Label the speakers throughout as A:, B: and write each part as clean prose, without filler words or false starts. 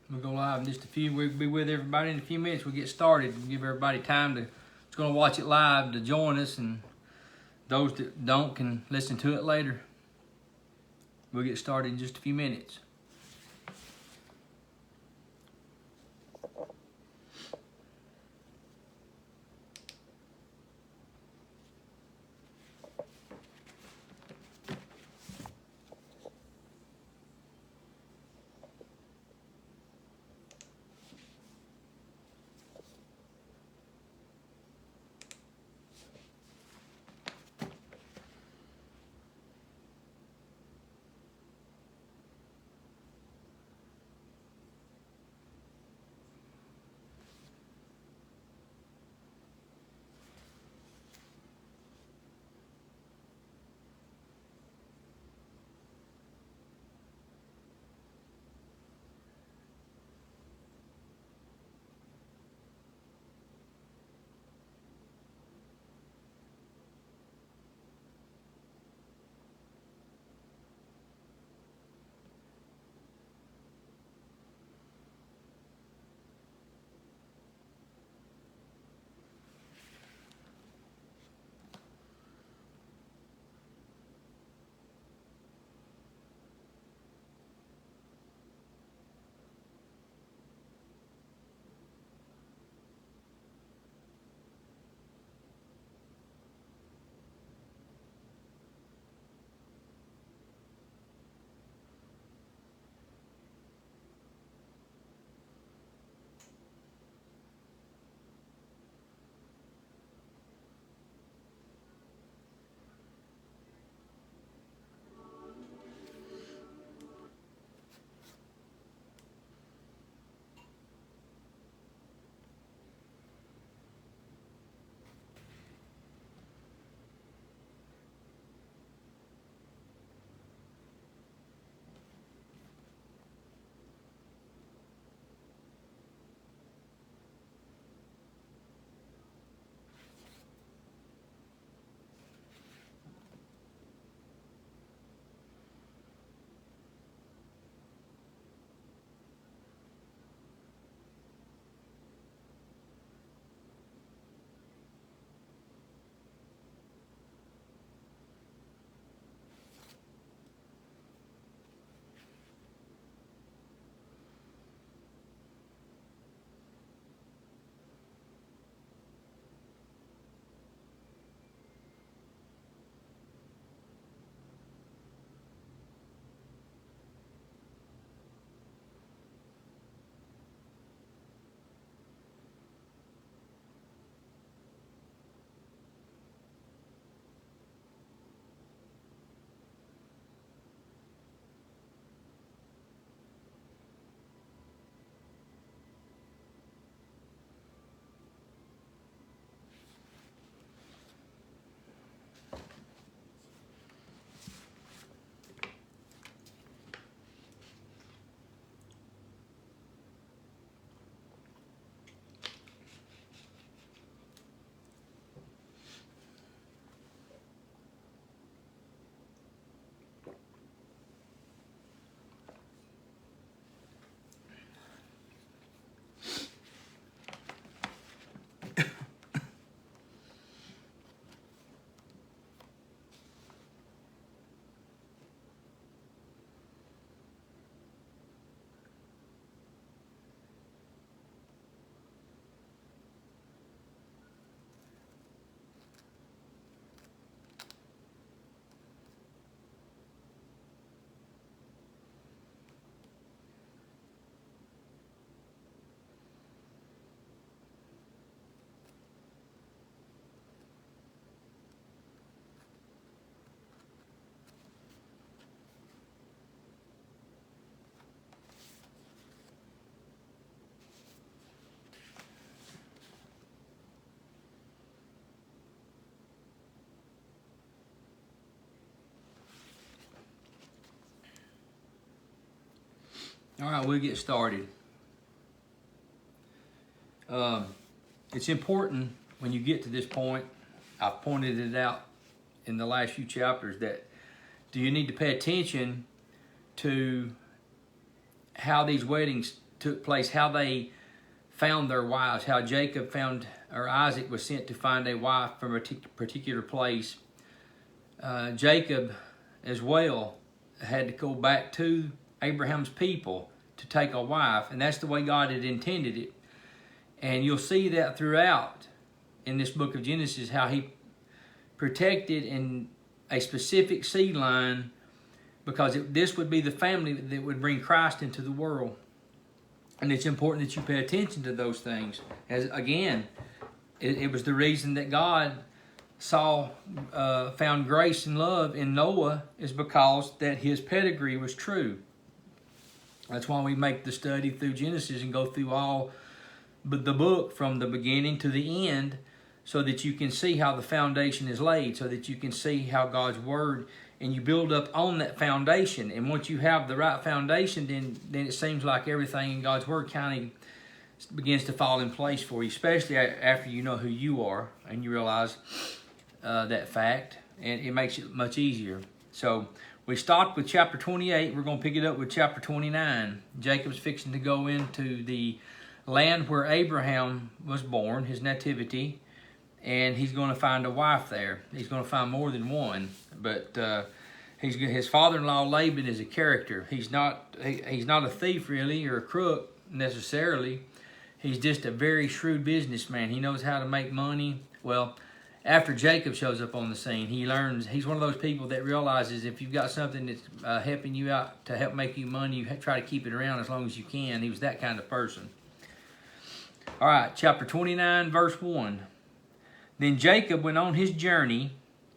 A: We'll go live in just a few. We'll be with everybody in a few minutes. We'll get started. We'll give everybody time to, it's going to watch it live, to join us, and those that don't can listen to it later. We'll get started in just a few minutes. All right, we'll get started. It's important when you get to this point, I've pointed it out in the last few chapters, that do you need to pay attention to how these weddings took place, how they found their wives, how Jacob found, or Isaac was sent to find a wife from a particular place. Jacob as well had to go back to Abraham's people to take a wife, and that's the way God had intended it. And you'll see that throughout in this book of Genesis, how he protected in a specific seed line, because this would be the family that would bring Christ into the world. And it's important that you pay attention to those things. As again, it was the reason that God found grace and love in Noah, is because that his pedigree was true. That's why we make the study through Genesis and go through all the book from the beginning to the end, so that you can see how the foundation is laid, so that you can see how God's Word, and you build up on that foundation. And once you have the right foundation, then it seems like everything in God's Word kind of begins to fall in place for you, especially after you know who you are and you realize that fact, and it makes it much easier. So we stopped with chapter 28. We're going to pick it up with chapter 29. Jacob's fixing to go into the land where Abraham was born, his nativity, and he's going to find a wife there. He's going to find more than one, but his father-in-law Laban is a character. He's not a thief really, or a crook necessarily. He's just a very shrewd businessman. He knows how to make money. Well, after Jacob shows up on the scene, he learns. He's one of those people that realizes if you've got something that's helping you out to help make you money, you try to keep it around as long as you can. He was that kind of person. All right, chapter 29, verse 1. Then Jacob went on his journey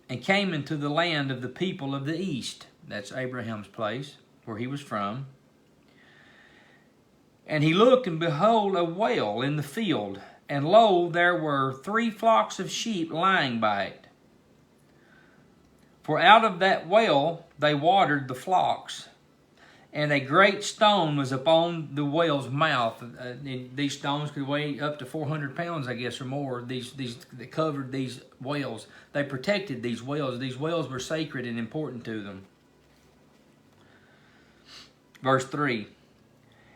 A: and came into the land of the people of the east. That's Abraham's place, where he was from. And he looked, and behold, a well in the field. And lo, there were 3 flocks of sheep lying by it. For out of that well they watered the flocks. And a great stone was upon the well's mouth. These stones could weigh up to 400 pounds, I guess, or more. These that covered these wells. They protected these wells. These wells were sacred and important to them. Verse 3.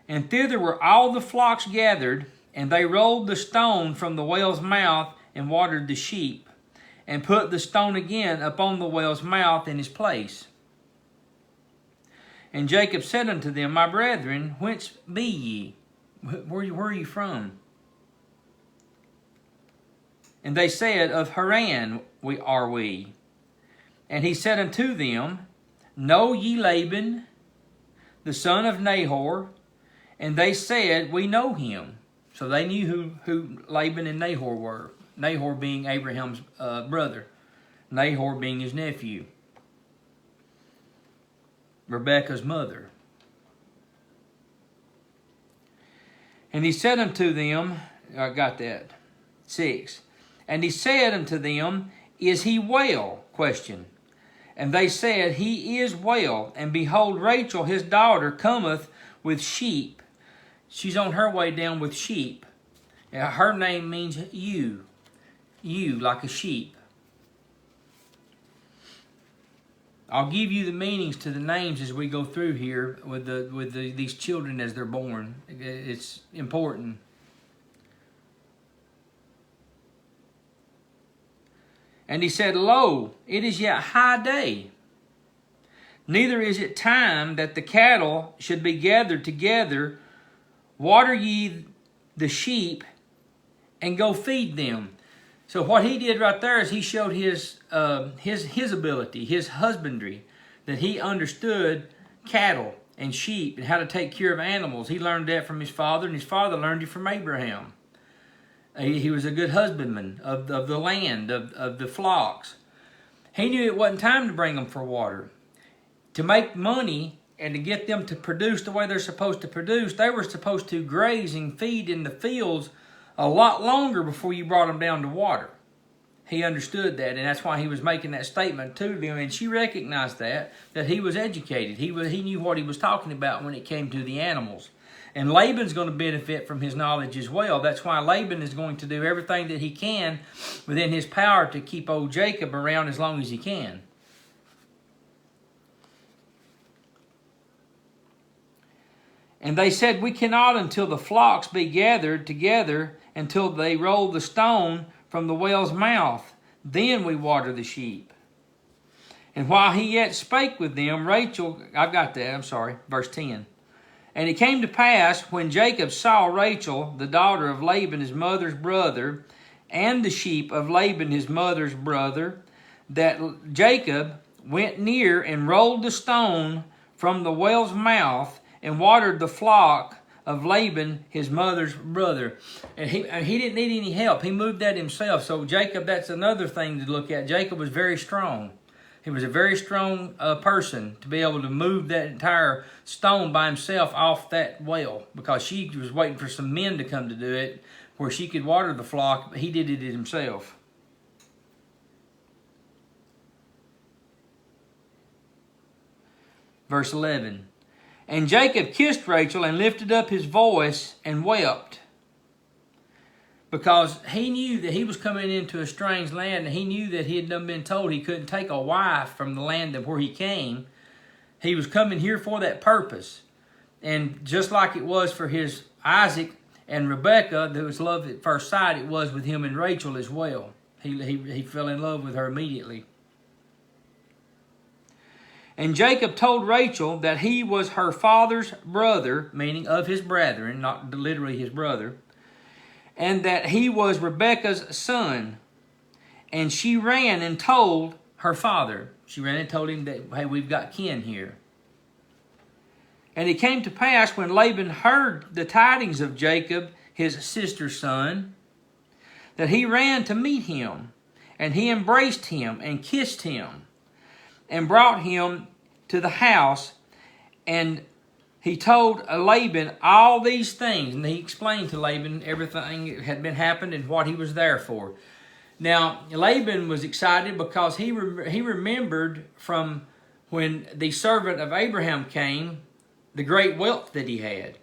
A: And thither were all the flocks gathered, and they rolled the stone from the well's mouth and watered the sheep, and put the stone again upon the well's mouth in his place. And Jacob said unto them, My brethren, whence be ye? Where are you from? And they said, Of Haran are we. And he said unto them, Know ye Laban, the son of Nahor? And they said, We know him. So they knew who Laban and Nahor were. Nahor being Abraham's brother. Nahor being his nephew. Rebekah's mother. And he said unto them, I got that, 6. And he said unto them, Is he well? Question. And they said, He is well. And behold, Rachel his daughter cometh with sheep. She's on her way down with sheep. Her name means ewe, like a sheep. I'll give you the meanings to the names as we go through here with these children as they're born. It's important. And he said, Lo, it is yet high day. Neither is it time that the cattle should be gathered together. Water ye the sheep and go feed them. So what he did right there is he showed his ability, his husbandry, that he understood cattle and sheep and how to take care of animals. He learned that from his father, and his father learned it from Abraham. He was a good husbandman of the land, of the flocks. He knew it wasn't time to bring them for water. To make money and to get them to produce the way they're supposed to produce, they were supposed to graze and feed in the fields a lot longer before you brought them down to water. He understood that, and that's why he was making that statement to them, and she recognized that he was educated. He knew what he was talking about when it came to the animals. And Laban's going to benefit from his knowledge as well. That's why Laban is going to do everything that he can within his power to keep old Jacob around as long as he can. And they said, we cannot until the flocks be gathered together, until they roll the stone from the well's mouth. Then we water the sheep. And while he yet spake with them, Rachel, verse 10. And it came to pass, when Jacob saw Rachel, the daughter of Laban his mother's brother, and the sheep of Laban his mother's brother, that Jacob went near and rolled the stone from the well's mouth, and watered the flock of Laban his mother's brother. And he didn't need any help. He moved that himself. So Jacob, that's another thing to look at. Jacob was very strong. He was a very strong person to be able to move that entire stone by himself off that well, because she was waiting for some men to come to do it where she could water the flock, but he did it himself. Verse 11. And Jacob kissed Rachel and lifted up his voice and wept, because he knew that he was coming into a strange land, and he knew that he had been told he couldn't take a wife from the land of where he came. He was coming here for that purpose. And just like it was for his Isaac and Rebekah, there was love at first sight, it was with him and Rachel as well. He fell in love with her immediately. And Jacob told Rachel that he was her father's brother, meaning of his brethren, not literally his brother, and that he was Rebekah's son. And she ran and told her father. She ran and told him that, hey, we've got kin here. And it came to pass, when Laban heard the tidings of Jacob, his sister's son, that he ran to meet him, and he embraced him and kissed him, and brought him to the house. And he told Laban all these things, and he explained to Laban everything that had been happened and what he was there for. Now, Laban was excited because he remembered from when the servant of Abraham came, the great wealth that he had.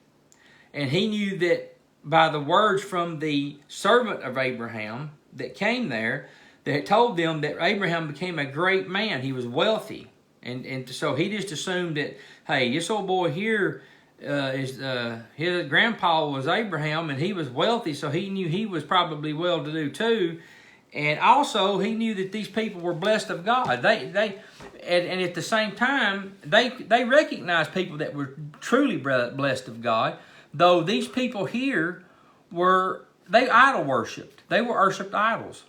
A: And he knew that by the words from the servant of Abraham that came there, that told them that Abraham became a great man. He was wealthy. And so he just assumed that, hey, this old boy here, his grandpa was Abraham, and he was wealthy, so he knew he was probably well-to-do too. And also, he knew that these people were blessed of God. And at the same time, they recognized people that were truly blessed of God, though these people here they idol worshipped. They worshipped idols.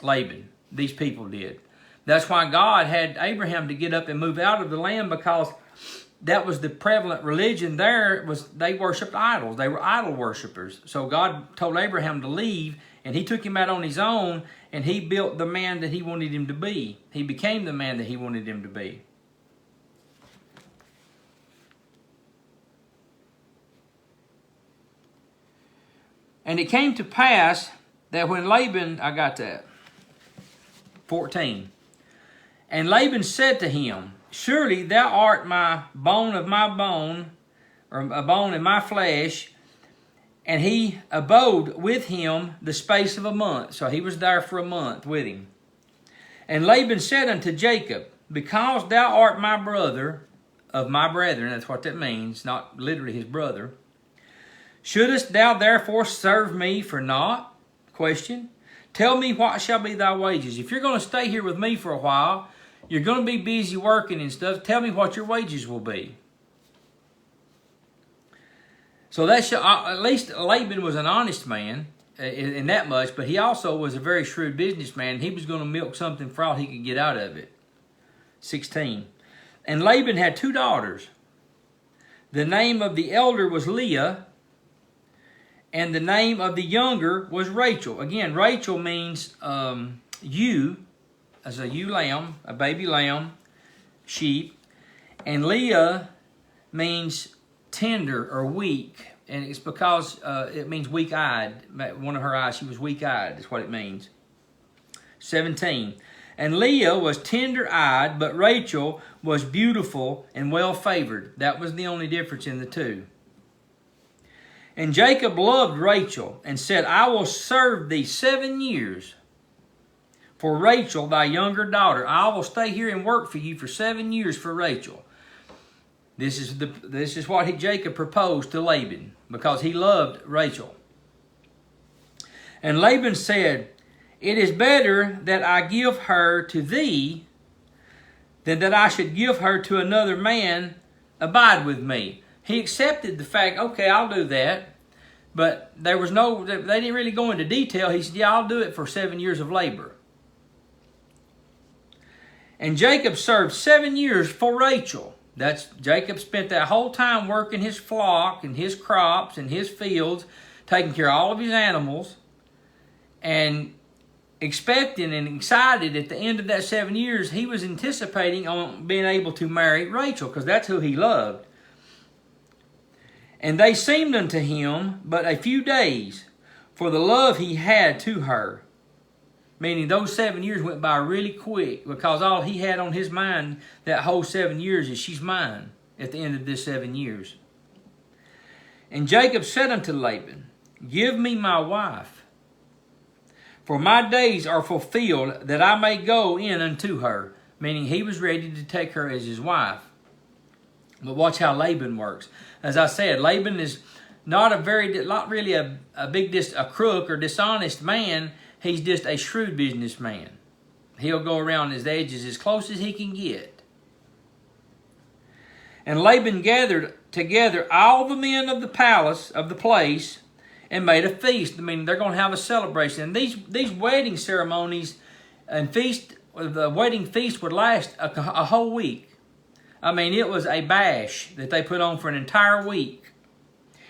A: Laban, these people did. That's why God had Abraham to get up and move out of the land, because that was the prevalent religion there. They worshipped idols. They were idol worshipers. So God told Abraham to leave, and he took him out on his own, and he built the man that he wanted him to be. He became the man that he wanted him to be. And it came to pass that when Laban, 14. And Laban said to him, surely thou art my bone of my bone, or a bone in my flesh. And he abode with him the space of a month. So he was there for a month with him. And Laban said unto Jacob, because thou art my brother of my brethren, that's what that means, not literally his brother, shouldest thou therefore serve me for naught? Question. Tell me what shall be thy wages. If you're going to stay here with me for a while, you're going to be busy working and stuff. Tell me what your wages will be. So at least Laban was an honest man in that much, but he also was a very shrewd businessman. He was going to milk something for all he could get out of it. 16. And Laban had 2 daughters. The name of the elder was Leah, and the name of the younger was Rachel. Again, Rachel means ewe, as a ewe lamb, a baby lamb, sheep. And Leah means tender or weak. And it's because it means weak-eyed. One of her eyes, she was weak-eyed, is what it means. 17. And Leah was tender-eyed, but Rachel was beautiful and well-favored. That was the only difference in the two. And Jacob loved Rachel and said, I will serve thee 7 years for Rachel, thy younger daughter. I will stay here and work for you for 7 years for Rachel. This is what Jacob proposed to Laban, because he loved Rachel. And Laban said, "It is better that I give her to thee than that I should give her to another man. Abide with me." He accepted the fact, okay, I'll do that. But they didn't really go into detail. He said, yeah, I'll do it for 7 years of labor. And Jacob served 7 years for Rachel. Jacob spent that whole time working his flock and his crops and his fields, taking care of all of his animals, and expecting and excited at the end of that 7 years, he was anticipating on being able to marry Rachel, because that's who he loved. And they seemed unto him but a few days, for the love he had to her. Meaning those 7 years went by really quick, because all he had on his mind that whole 7 years is, she's mine at the end of this 7 years. And Jacob said unto Laban, "Give me my wife, for my days are fulfilled, that I may go in unto her." Meaning he was ready to take her as his wife. But watch how Laban works. As I said, Laban is not really a crook or dishonest man. He's just a shrewd businessman. He'll go around his edges as close as he can get. And Laban gathered together all the men of the palace of the place and made a feast. I mean, they're going to have a celebration. And these wedding ceremonies and the wedding feast would last a whole week. I mean, it was a bash that they put on for an entire week.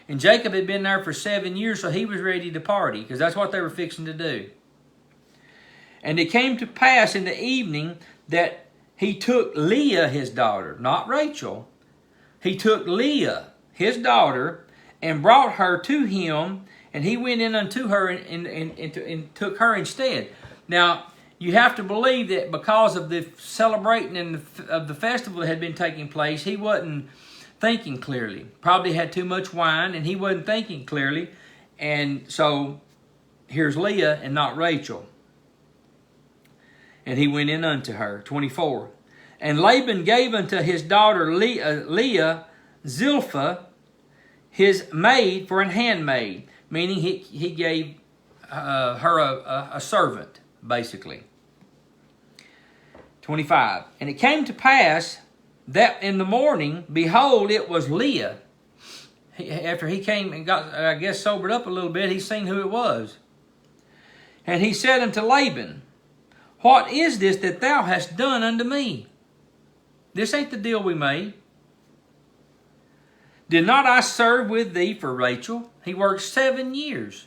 A: And Jacob had been there for 7 years, so he was ready to party, because that's what they were fixing to do. And it came to pass in the evening that he took Leah, his daughter, not Rachel. He took Leah, his daughter, and brought her to him, and he went in unto her and took her instead. Now, you have to believe that because of the celebrating of the festival that had been taking place, he wasn't thinking clearly. Probably had too much wine, and he wasn't thinking clearly. And so, here's Leah and not Rachel. And he went in unto her. 24. And Laban gave unto his daughter Leah Zilpah, his maid, for an handmaid. Meaning he gave her a servant, basically. 25. And it came to pass that in the morning, behold, it was Leah. After he came and got, I guess, sobered up a little bit, he seen who it was. And he said unto Laban, "What is this that thou hast done unto me? This ain't the deal we made. Did not I serve with thee for Rachel?" He worked 7 years.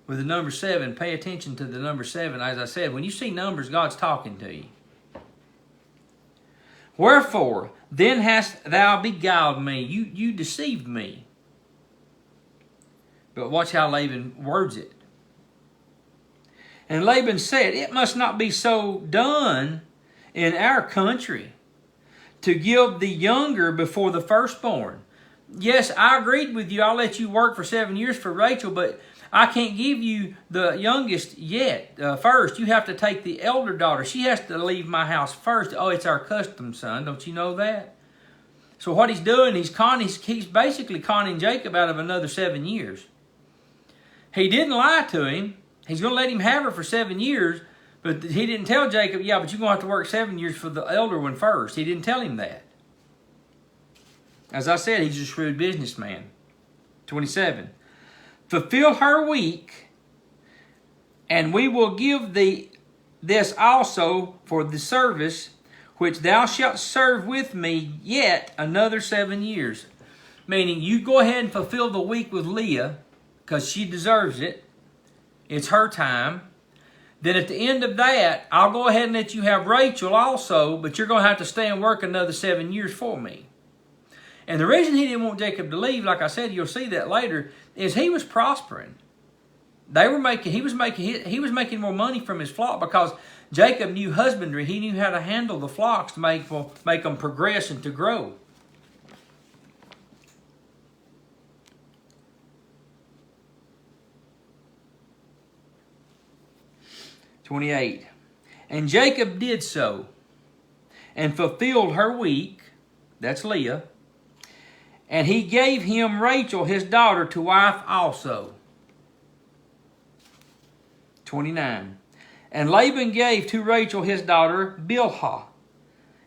A: With the number 7, pay attention to the number 7. As I said, when you see numbers, God's talking to you. "Wherefore, then hast thou beguiled me?" You deceived me. But watch how Laban words it. And Laban said, "It must not be so done in our country, to give the younger before the firstborn." Yes, I agreed with you. I'll let you work for 7 years for Rachel, but I can't give you the youngest yet first. You have to take the elder daughter. She has to leave my house first. Oh, it's our custom, son. Don't you know that? So what he's doing, he's basically conning Jacob out of another 7 years. He didn't lie to him. He's going to let him have her for 7 years, but he didn't tell Jacob, yeah, but you're going to have to work 7 years for the elder one first. He didn't tell him that. As I said, he's a shrewd businessman. 27. "Fulfill her week, and we will give thee this also for the service which thou shalt serve with me yet another 7 years." Meaning, you go ahead and fulfill the week with Leah, because she deserves it. It's her time. Then at the end of that, I'll go ahead and let you have Rachel also, but you're going to have to stay and work another 7 years for me. And the reason he didn't want Jacob to leave, like I said, you'll see that later, is he was prospering. He was making more money from his flock, because Jacob knew husbandry. He knew how to handle the flocks to make them progress and to grow. "28. And Jacob did so, and fulfilled her week. That's Leah. And he gave him Rachel, his daughter, to wife also. 29. And Laban gave to Rachel his daughter Bilhah,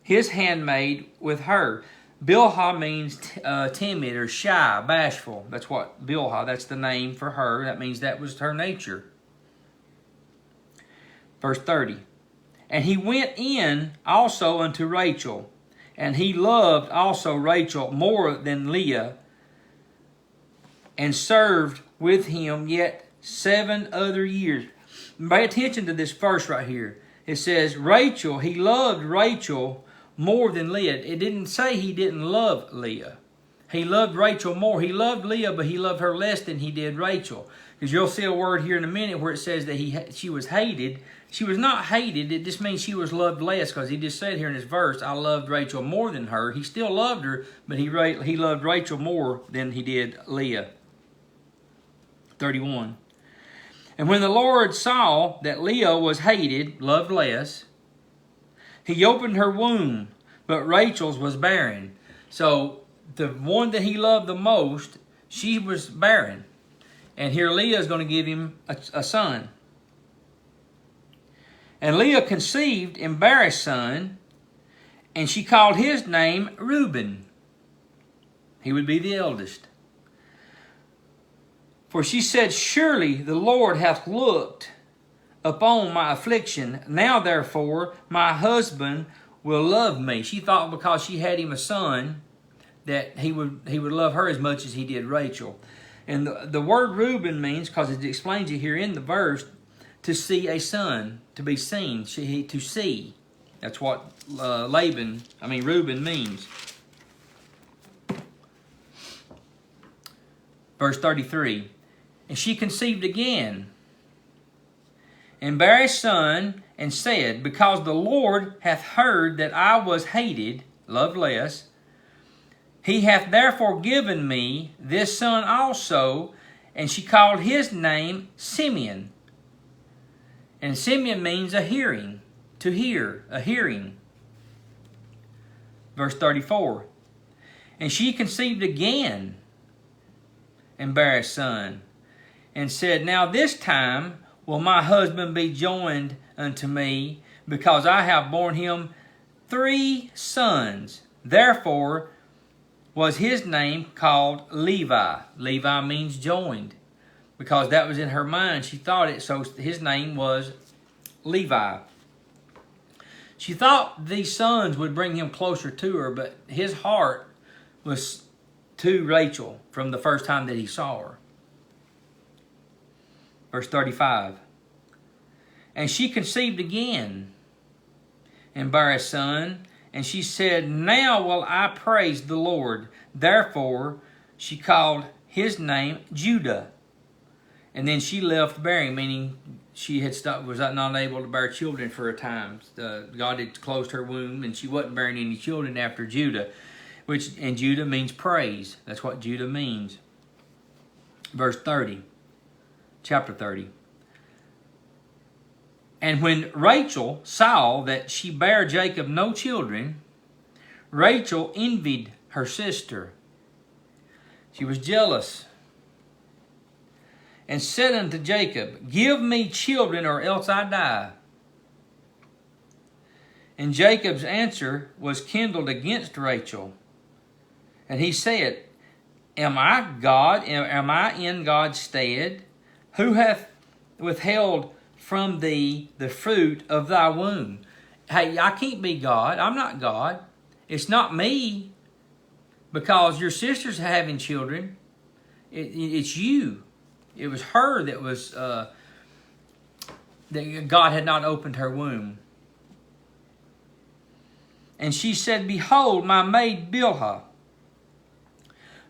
A: his handmaid, with her. Bilhah means timid or shy, bashful. That's what Bilhah, that's the name for her. That means that was her nature. Verse 30. And he went in also unto Rachel, and he loved also Rachel more than Leah, and served with him yet 7 other years. Pay attention to this verse right here. It says, Rachel, he loved Rachel more than Leah. It didn't say he didn't love Leah. He loved Rachel more. He loved Leah, but he loved her less than he did Rachel. Because you'll see a word here in a minute where it says that she was hated. She was not hated. It just means she was loved less, because he just said here in his verse, I loved Rachel more than her. He still loved her, but he loved Rachel more than he did Leah. 31. And when the Lord saw that Leah was hated, loved less, he opened her womb, but Rachel's was barren. So the one that he loved the most, she was barren. And here Leah is going to give him a son. And Leah conceived and bare a son, and she called his name Reuben. He would be the eldest. For she said, surely the Lord hath looked upon my affliction. Now therefore my husband will love me. She thought because she had him a son that he would love her as much as he did Rachel. And the word Reuben means, because it explains it here in the verse, to see a son, to be seen, to see. That's what Reuben means. Verse 33. And she conceived again, and bare a son, and said, because the Lord hath heard that I was hated, loved less, he hath therefore given me this son also. And she called his name Simeon. And Simeon means a hearing, to hear, a hearing. Verse 34. And she conceived again, and bare a son, and said, now this time will my husband be joined unto me, because I have borne him 3 sons. Therefore was his name called Levi. Levi means joined, because that was in her mind. She thought it, so his name was Levi. She thought these sons would bring him closer to her, but his heart was to Rachel from the first time that he saw her. Verse 35. And she conceived again, and bare a son, and she said, now will I praise the Lord. Therefore she called his name Judah. And then she left bearing, meaning she was not able to bear children for a time. God had closed her womb, and she wasn't bearing any children after Judah, and Judah means praise. That's what Judah means. Verse 30. Chapter 30. And when Rachel saw that she bare Jacob no children, Rachel envied her sister. She was jealous. And said unto Jacob, give me children, or else I die. And Jacob's answer was kindled against Rachel. And he said, am I God? Am I in God's stead? Who hath withheld from thee the fruit of thy womb? Hey, I can't be God. I'm not God. It's not me, because your sister's having children. It's you. It was her that was that God had not opened her womb. And she said, behold, my maid Bilhah,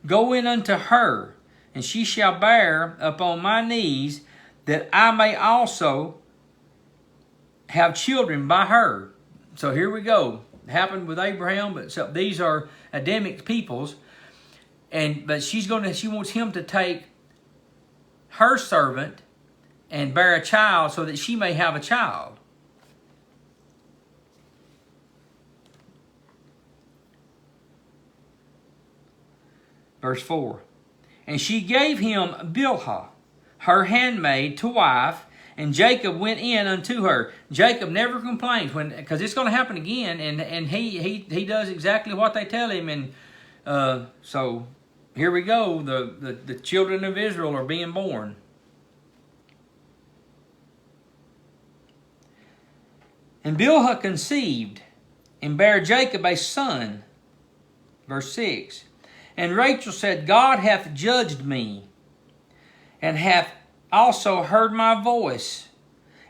A: go in unto her, and she shall bear upon my knees, that I may also have children by her. So here we go. It happened with Abraham, but so these are Adamic peoples, but she wants him to take her servant and bear a child so that she may have a child. Verse 4. And she gave him Bilhah, her handmaid, to wife, and Jacob went in unto her. Jacob never complains, because it's going to happen again, and he does exactly what they tell him. And so here we go. The children of Israel are being born. And Bilhah conceived and bare Jacob a son. Verse 6. And Rachel said, God hath judged me, and hath also heard my voice,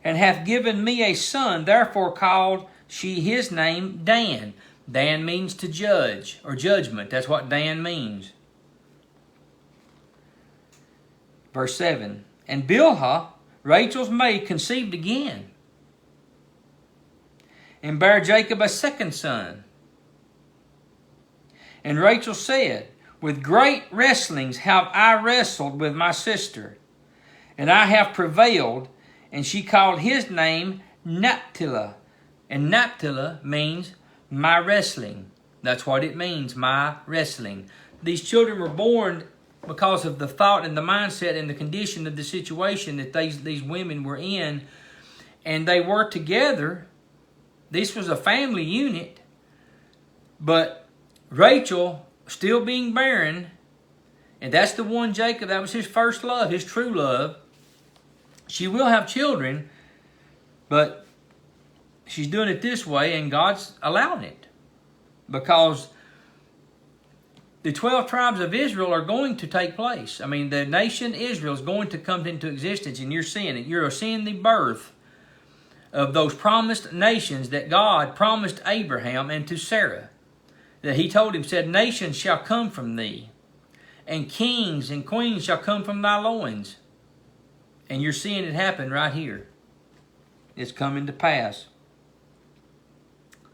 A: and hath given me a son. Therefore called she his name Dan. Dan means to judge, or judgment. That's what Dan means. Verse 7. And Bilhah, Rachel's maid, conceived again, and bare Jacob a second son. And Rachel said, with great wrestlings have I wrestled with my sister, and I have prevailed. And she called his name Naphtali. And Naphtali means my wrestling. That's what it means, my wrestling. These children were born because of the thought and the mindset and the condition of the situation that these women were in. And they were together. This was a family unit. But Rachel, still being barren, and that's the one Jacob, that was his first love, his true love. She will have children, but she's doing it this way, and God's allowing it. Because the 12 tribes of Israel are going to take place. I mean, the nation Israel is going to come into existence, and you're seeing it. You're seeing the birth of those promised nations that God promised Abraham and to Sarah. That he told him, said, nations shall come from thee, and kings and queens shall come from thy loins. And you're seeing it happen right here. It's coming to pass.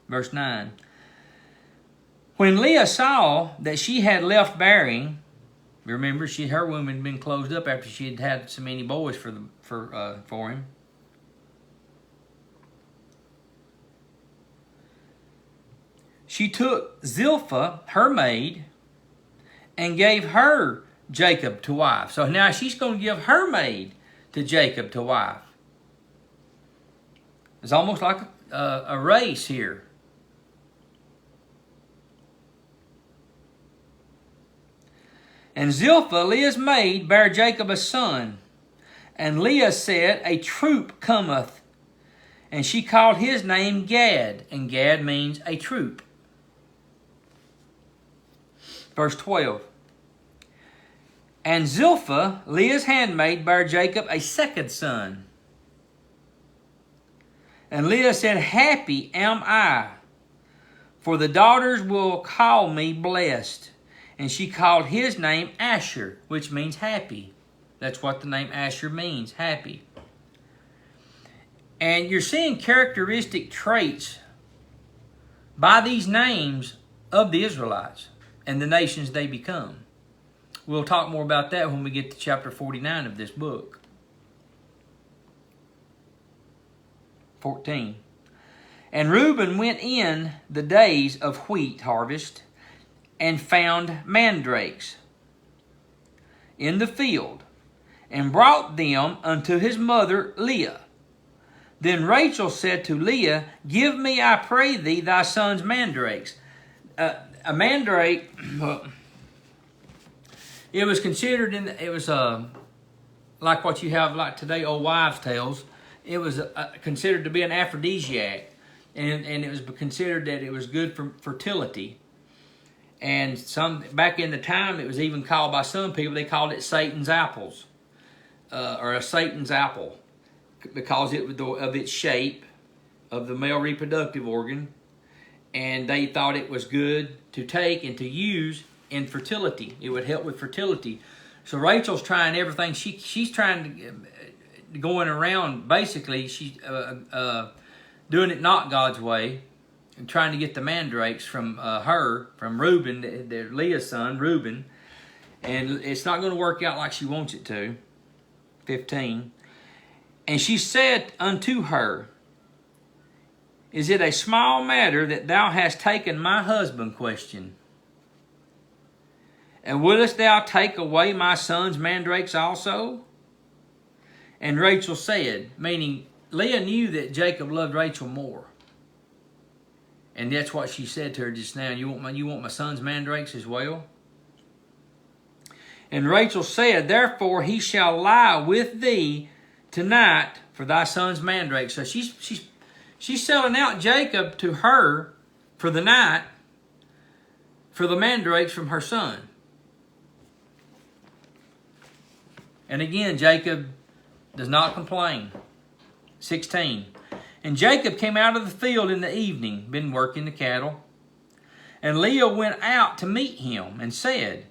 A: Verse 9. When Leah saw that she had left bearing, remember, her womb had been closed up after she had had so many boys for him. She took Zilpah, her maid, and gave her Jacob to wife. So now she's going to give her maid to Jacob to wife. It's almost like a race here. And Zilpah, Leah's maid, bare Jacob a son. And Leah said, a troop cometh. And she called his name Gad. And Gad means a troop. Verse 12. And Zilpah, Leah's handmaid, bare Jacob a second son. And Leah said, happy am I, for the daughters will call me blessed. And she called his name Asher, which means happy. That's what the name Asher means, happy. And you're seeing characteristic traits by these names of the Israelites and the nations they become. We'll talk more about that when we get to chapter 49 of this book. 14. And Reuben went in the days of wheat harvest, and found mandrakes in the field, and brought them unto his mother Leah. Then Rachel said to Leah, give me, I pray thee, thy son's mandrakes. A mandrake, it was considered like what you have like today, old wives' tales. It was considered to be an aphrodisiac, and it was considered that it was good for fertility. And back in the time, it was even called by some people, they called it Satan's apples, or a Satan's apple, because of its shape of the male reproductive organ. And they thought it was good to take and to use in fertility. It would help with fertility. So Rachel's trying everything. She's trying to going around. Basically, she's doing it not God's way, and trying to get the mandrakes from Reuben, Leah's son, Reuben. And it's not going to work out like she wants it to. 15. And she said unto her, is it a small matter that thou hast taken my husband? Question. And wouldest thou take away my son's mandrakes also? And Rachel said, meaning Leah knew that Jacob loved Rachel more. And that's what she said to her just now. You want my son's mandrakes as well? And Rachel said, therefore he shall lie with thee tonight for thy son's mandrakes. So she's selling out Jacob to her for the night for the mandrakes from her son. And again, Jacob does not complain. 16. And Jacob came out of the field in the evening, been working the cattle. And Leah went out to meet him and said,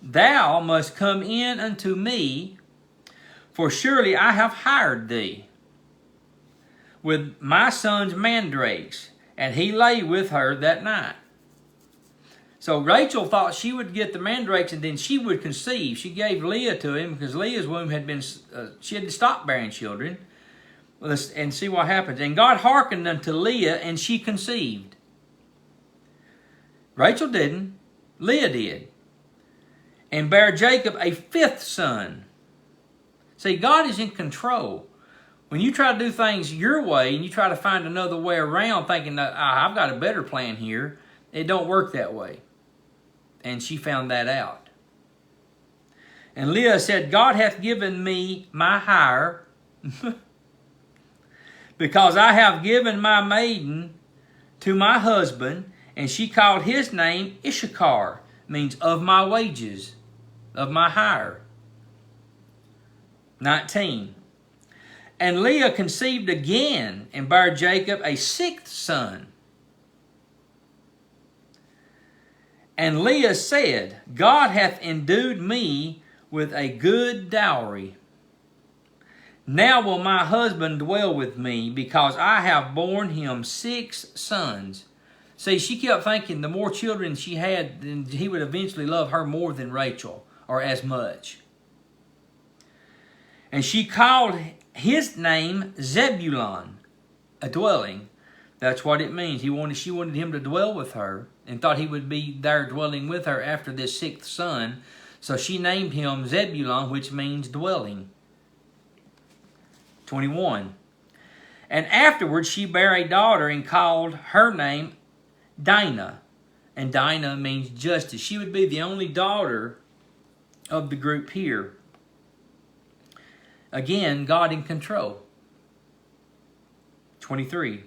A: thou must come in unto me, for surely I have hired thee with my son's mandrakes. And he lay with her that night. So Rachel thought she would get the mandrakes and then she would conceive. She gave Leah to him because Leah's womb had been, she had to stop bearing children. And see what happens. And God hearkened unto Leah and she conceived. Rachel didn't. Leah did. And bare Jacob a fifth son. See, God is in control. When you try to do things your way and you try to find another way around thinking that I've got a better plan here, it don't work that way. And she found that out. And Leah said, God hath given me my hire, because I have given my maiden to my husband, and she called his name Issachar, means of my wages, of my hire. 19. And Leah conceived again, and bare Jacob a sixth son. And Leah said, God hath endued me with a good dowry. Now will my husband dwell with me, because I have borne him 6 sons. See, she kept thinking the more children she had, then he would eventually love her more than Rachel, or as much. And she called his name Zebulun, a dwelling. That's what it means. She wanted him to dwell with her and thought he would be there dwelling with her after this 6th son. So she named him Zebulun, which means dwelling. 21. And afterwards she bare a daughter and called her name Dinah. And Dinah means justice. She would be the only daughter of the group here. Again, God in control. 23.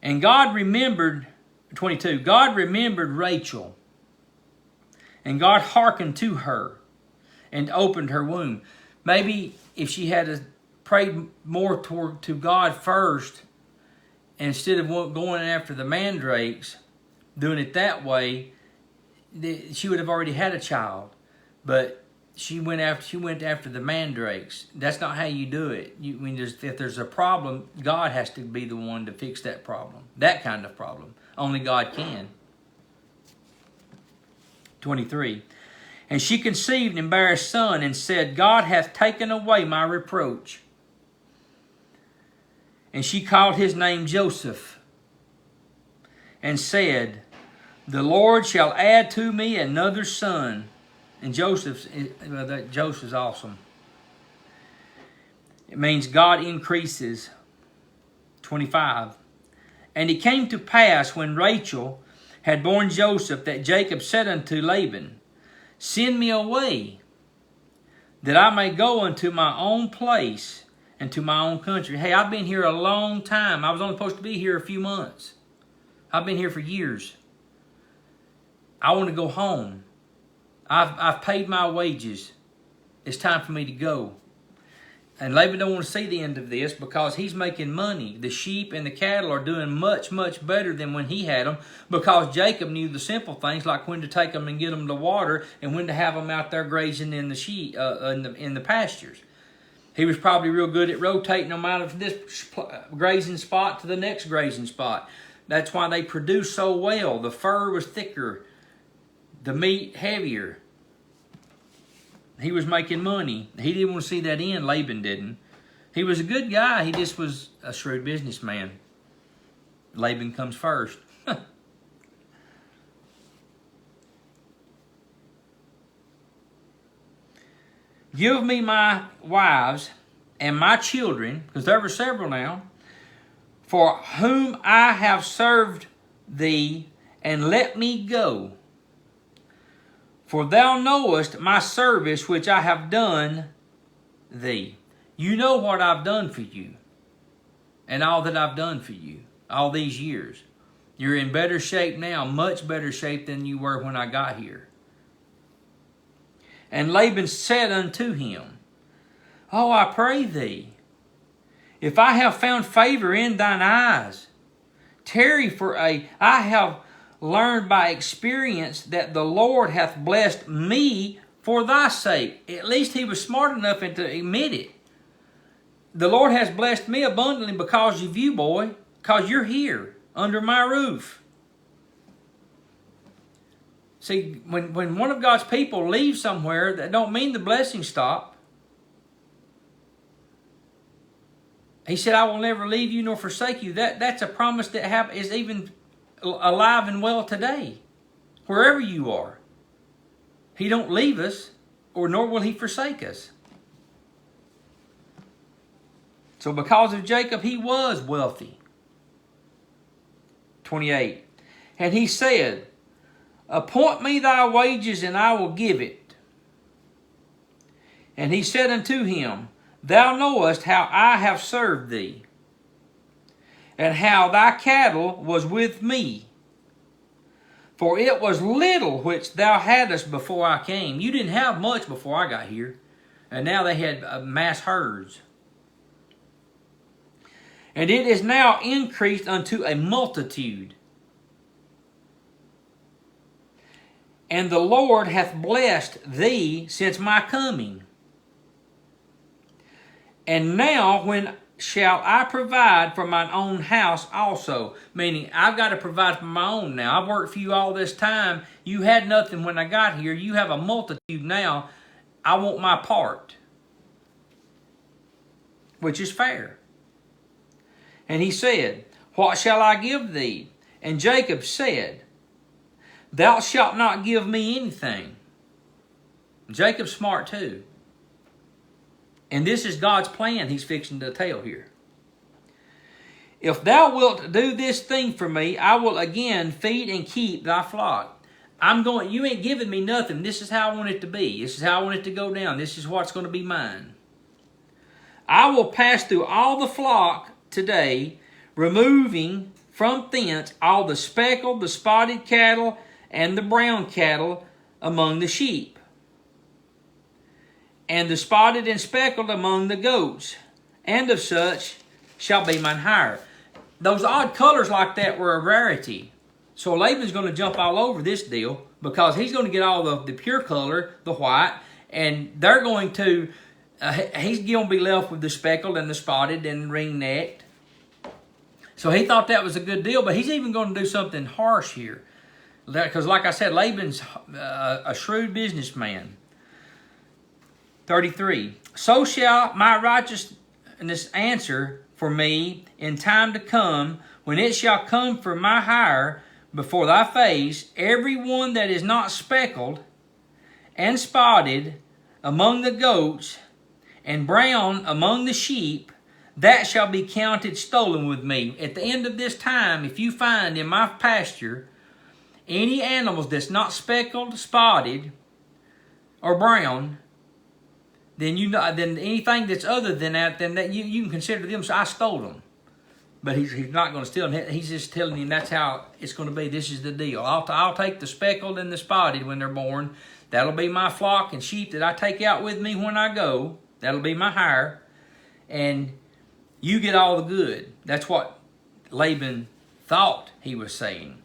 A: And God remembered, 22, God remembered Rachel. And God hearkened to her and opened her womb. Maybe if she had prayed more to God first, instead of going after the mandrakes, doing it that way, she would have already had a child. But she went after the mandrakes. That's not how you do it. If there's a problem, God has to be the one to fix that problem. That kind of problem. Only God can. 23. And she conceived and bare a son, and said, God hath taken away my reproach. And she called his name Joseph, and said, the Lord shall add to me another son. And Joseph's awesome. It means God increases. 25. And it came to pass when Rachel had borne Joseph that Jacob said unto Laban, send me away, that I may go unto my own place and to my own country. Hey, I've been here a long time. I was only supposed to be here a few months. I've been here for years. I want to go home. I've paid my wages. It's time for me to go. And Laban don't want to see the end of this because he's making money. The sheep and the cattle are doing much, much better than when he had them, because Jacob knew the simple things like when to take them and get them to water and when to have them out there grazing in the sheep in the pastures. He was probably real good at rotating them out of this grazing spot to the next grazing spot. That's why they produced so well. The fur was thicker, the meat heavier. He was making money. He didn't want to see that end. Laban didn't. He was a good guy. He just was a shrewd businessman. Laban comes first. give me my wives and my children, because there were several now, for whom I have served thee, and let me go. For thou knowest my service which I have done thee. You know what I've done for you, and all that I've done for you all these years. You're in better shape now, much better shape than you were when I got here. And Laban said unto him, Oh, I pray thee, if I have found favor in thine eyes, tarry for I have learned by experience that the Lord hath blessed me for thy sake. At least he was smart enough to admit it. The Lord has blessed me abundantly because of you, boy, because you're here under my roof. See, when one of God's people leaves somewhere, that don't mean the blessings stop. He said, I will never leave you nor forsake you. That's a promise that is even alive and well today, wherever you are. He don't leave us, or nor will he forsake us. So because of Jacob, he was wealthy. 28. And he said, Appoint me thy wages, and I will give it. And he said unto him, Thou knowest how I have served thee, and how thy cattle was with me. For it was little which thou hadst before I came. You didn't have much before I got here, and now they had mass herds. And it is now increased unto a multitude. And the Lord hath blessed thee since my coming. And now when shall I provide for mine own house also? Meaning, I've got to provide for my own now. I've worked for you all this time. You had nothing when I got here. You have a multitude now. I want my part. Which is fair. And he said, What shall I give thee? And Jacob said, Thou shalt not give me anything. Jacob's smart too. And this is God's plan he's fixing to tell here. If thou wilt do this thing for me, I will again feed and keep thy flock. You ain't giving me nothing. This is how I want it to be. This is how I want it to go down. This is what's going to be mine. I will pass through all the flock today, removing from thence all the speckled, the spotted cattle, and the brown cattle among the sheep, and the spotted and speckled among the goats, and of such shall be mine hire. Those odd colors like that were a rarity. So Laban's going to jump all over this deal because he's going to get all the pure color, the white, and they're going to, he's going to be left with the speckled and the spotted and ring-necked. So he thought that was a good deal, but he's even going to do something harsh here. Because like I said, Laban's a shrewd businessman. 33. So shall my righteousness answer for me in time to come, when it shall come for my hire before thy face, every one that is not speckled and spotted among the goats, and brown among the sheep, that shall be counted stolen with me. At the end of this time, if you find in my pasture any animals that's not speckled, spotted, or brown, then then anything that's other than that, then that you can consider them. So I stole them. But he's not going to steal them. He's just telling you that's how it's going to be. This is the deal. I'll take the speckled and the spotted when they're born. That'll be my flock and sheep that I take out with me when I go. That'll be my hire. And you get all the good. That's what Laban thought he was saying.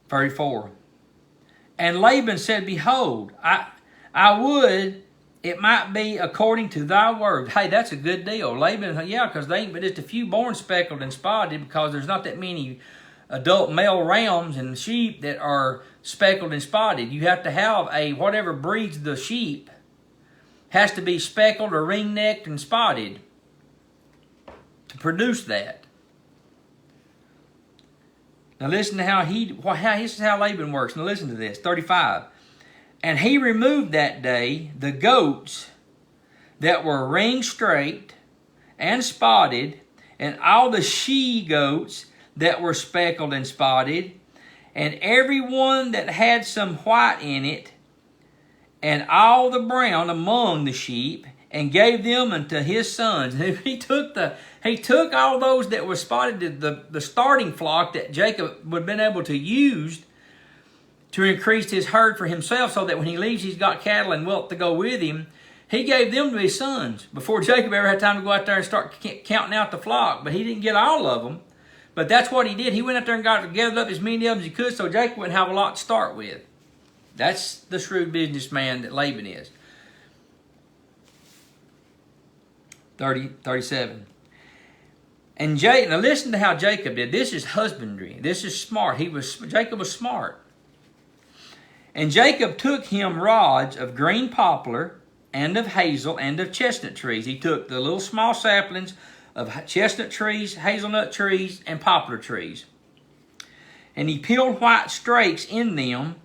A: Verse 4. And Laban said, Behold, I would it might be according to thy word. Hey, that's a good deal. Laban, yeah, because they ain't but just a few born speckled and spotted, because there's not that many adult male rams and sheep that are speckled and spotted. You have to have whatever breeds the sheep has to be speckled or ring-necked and spotted to produce that. Now listen to this is how Laban works. Now listen to this, 35. And he removed that day the goats that were ring straight and spotted, and all the she goats that were speckled and spotted, and every one that had some white in it, and all the brown among the sheep, and gave them unto his sons. He took all those that were spotted, the starting flock that Jacob would have been able to use to increase his herd for himself, so that when he leaves, he's got cattle and wealth to go with him. He gave them to his sons before Jacob ever had time to go out there and start counting out the flock. But he didn't get all of them. But that's what he did. He went out there and gathered up as many of them as he could, so Jacob wouldn't have a lot to start with. That's the shrewd businessman that Laban is. 37. And now listen to how Jacob did. This is husbandry. This is smart. Jacob was smart. And Jacob took him rods of green poplar and of hazel and of chestnut trees. He took the little small saplings of chestnut trees, hazelnut trees, and poplar trees. And he peeled white strakes in them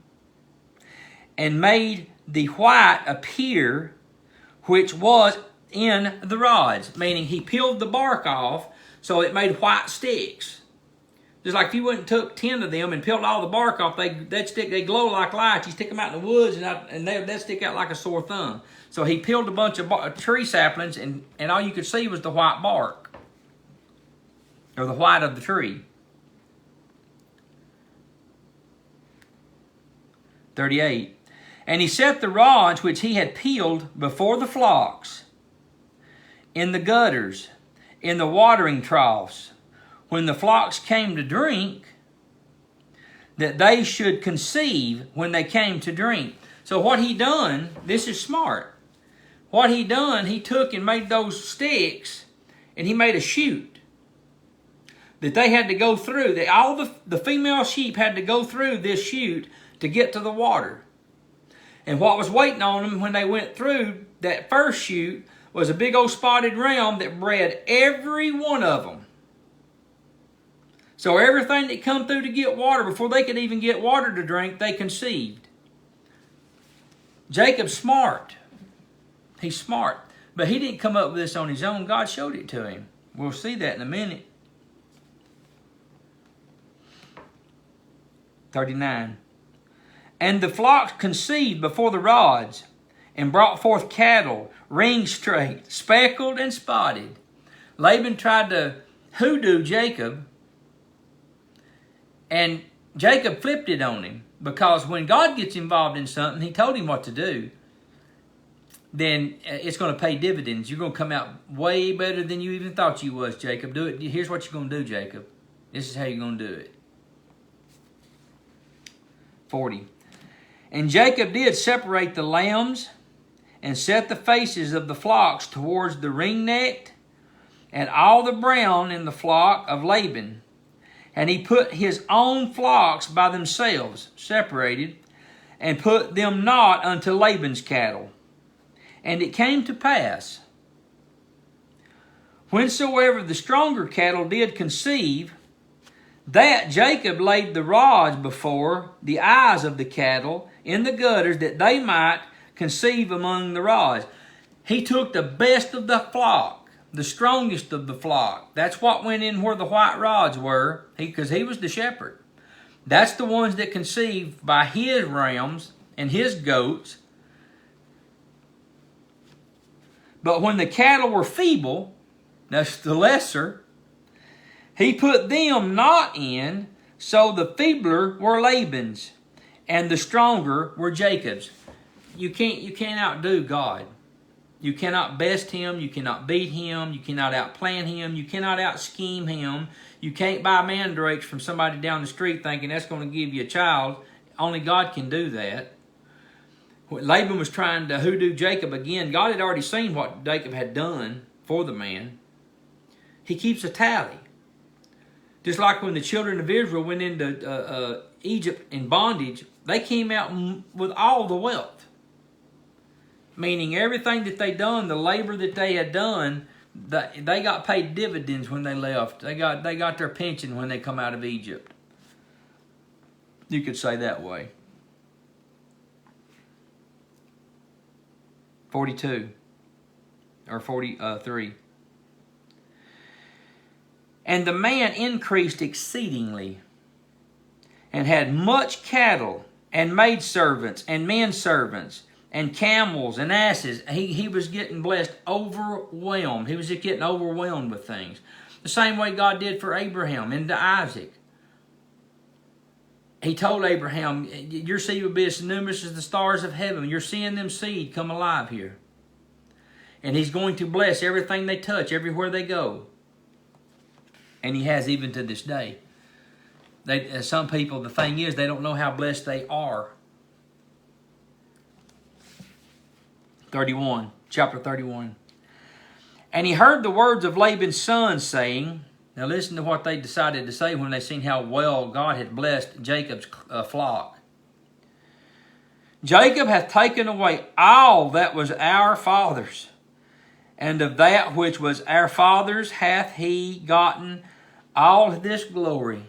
A: and made the white appear which was in the rods. Meaning he peeled the bark off so it made white sticks. Just like if you went and took 10 of them and peeled all the bark off, they glow like lights. You stick them out in the woods and they'd stick out like a sore thumb. So he peeled a bunch of tree saplings and all you could see was the white bark, or the white of the tree. 38. And he set the rods which he had peeled before the flocks, in the gutters, in the watering troughs, when the flocks came to drink, that they should conceive when they came to drink. So what he done, this is smart. What he done, he took and made those sticks, and he made a chute that they had to go through. All the female sheep had to go through this chute to get to the water. And what was waiting on them when they went through that first chute was a big old spotted ram that bred every one of them. So everything that come through to get water, before they could even get water to drink, they conceived. Jacob's smart. He's smart. But he didn't come up with this on his own. God showed it to him. We'll see that in a minute. 39. And the flocks conceived before the rods, and brought forth cattle, ring straight, speckled and spotted. Laban tried to hoodoo Jacob, and Jacob flipped it on him, because when God gets involved in something, he told him what to do, then it's going to pay dividends. You're going to come out way better than you even thought you was, Jacob. Do it. Here's what you're going to do, Jacob. This is how you're going to do it. 40. And Jacob did separate the lambs, and set the faces of the flocks towards the ring-necked, and all the brown in the flock of Laban. And he put his own flocks by themselves, separated, and put them not unto Laban's cattle. And it came to pass, whensoever the stronger cattle did conceive, that Jacob laid the rods before the eyes of the cattle in the gutters, that they might conceive among the rods. He took the best of the flock, the strongest of the flock. That's what went in where the white rods were, because he was the shepherd. That's the ones that conceived by his rams and his goats. But when the cattle were feeble, that's the lesser, he put them not in, so the feebler were Laban's, and the stronger were Jacob's. You can't outdo God. You cannot best him. You cannot beat him. You cannot outplan him. You cannot out-scheme him. You can't buy mandrakes from somebody down the street thinking that's going to give you a child. Only God can do that. When Laban was trying to hoodoo Jacob again, God had already seen what Jacob had done for the man. He keeps a tally. Just like when the children of Israel went into Egypt in bondage, they came out with all the wealth. Meaning everything that they done, the labor that they had done, they got paid dividends when they left. They got their pension when they come out of Egypt. You could say that way. 42 or 43. And the man increased exceedingly, and had much cattle, and maidservants, and menservants, and camels, and asses. He was getting blessed, overwhelmed. He was just getting overwhelmed with things. The same way God did for Abraham and to Isaac. He told Abraham, your seed will be as numerous as the stars of heaven. You're seeing them seed come alive here. And he's going to bless everything they touch, everywhere they go. And he has even to this day. Some people, the thing is, they don't know how blessed they are. 31, chapter 31. And he heard the words of Laban's son saying, now listen to what they decided to say when they seen how well God had blessed Jacob's flock. Jacob hath taken away all that was our father's, and of that which was our father's hath he gotten all this glory.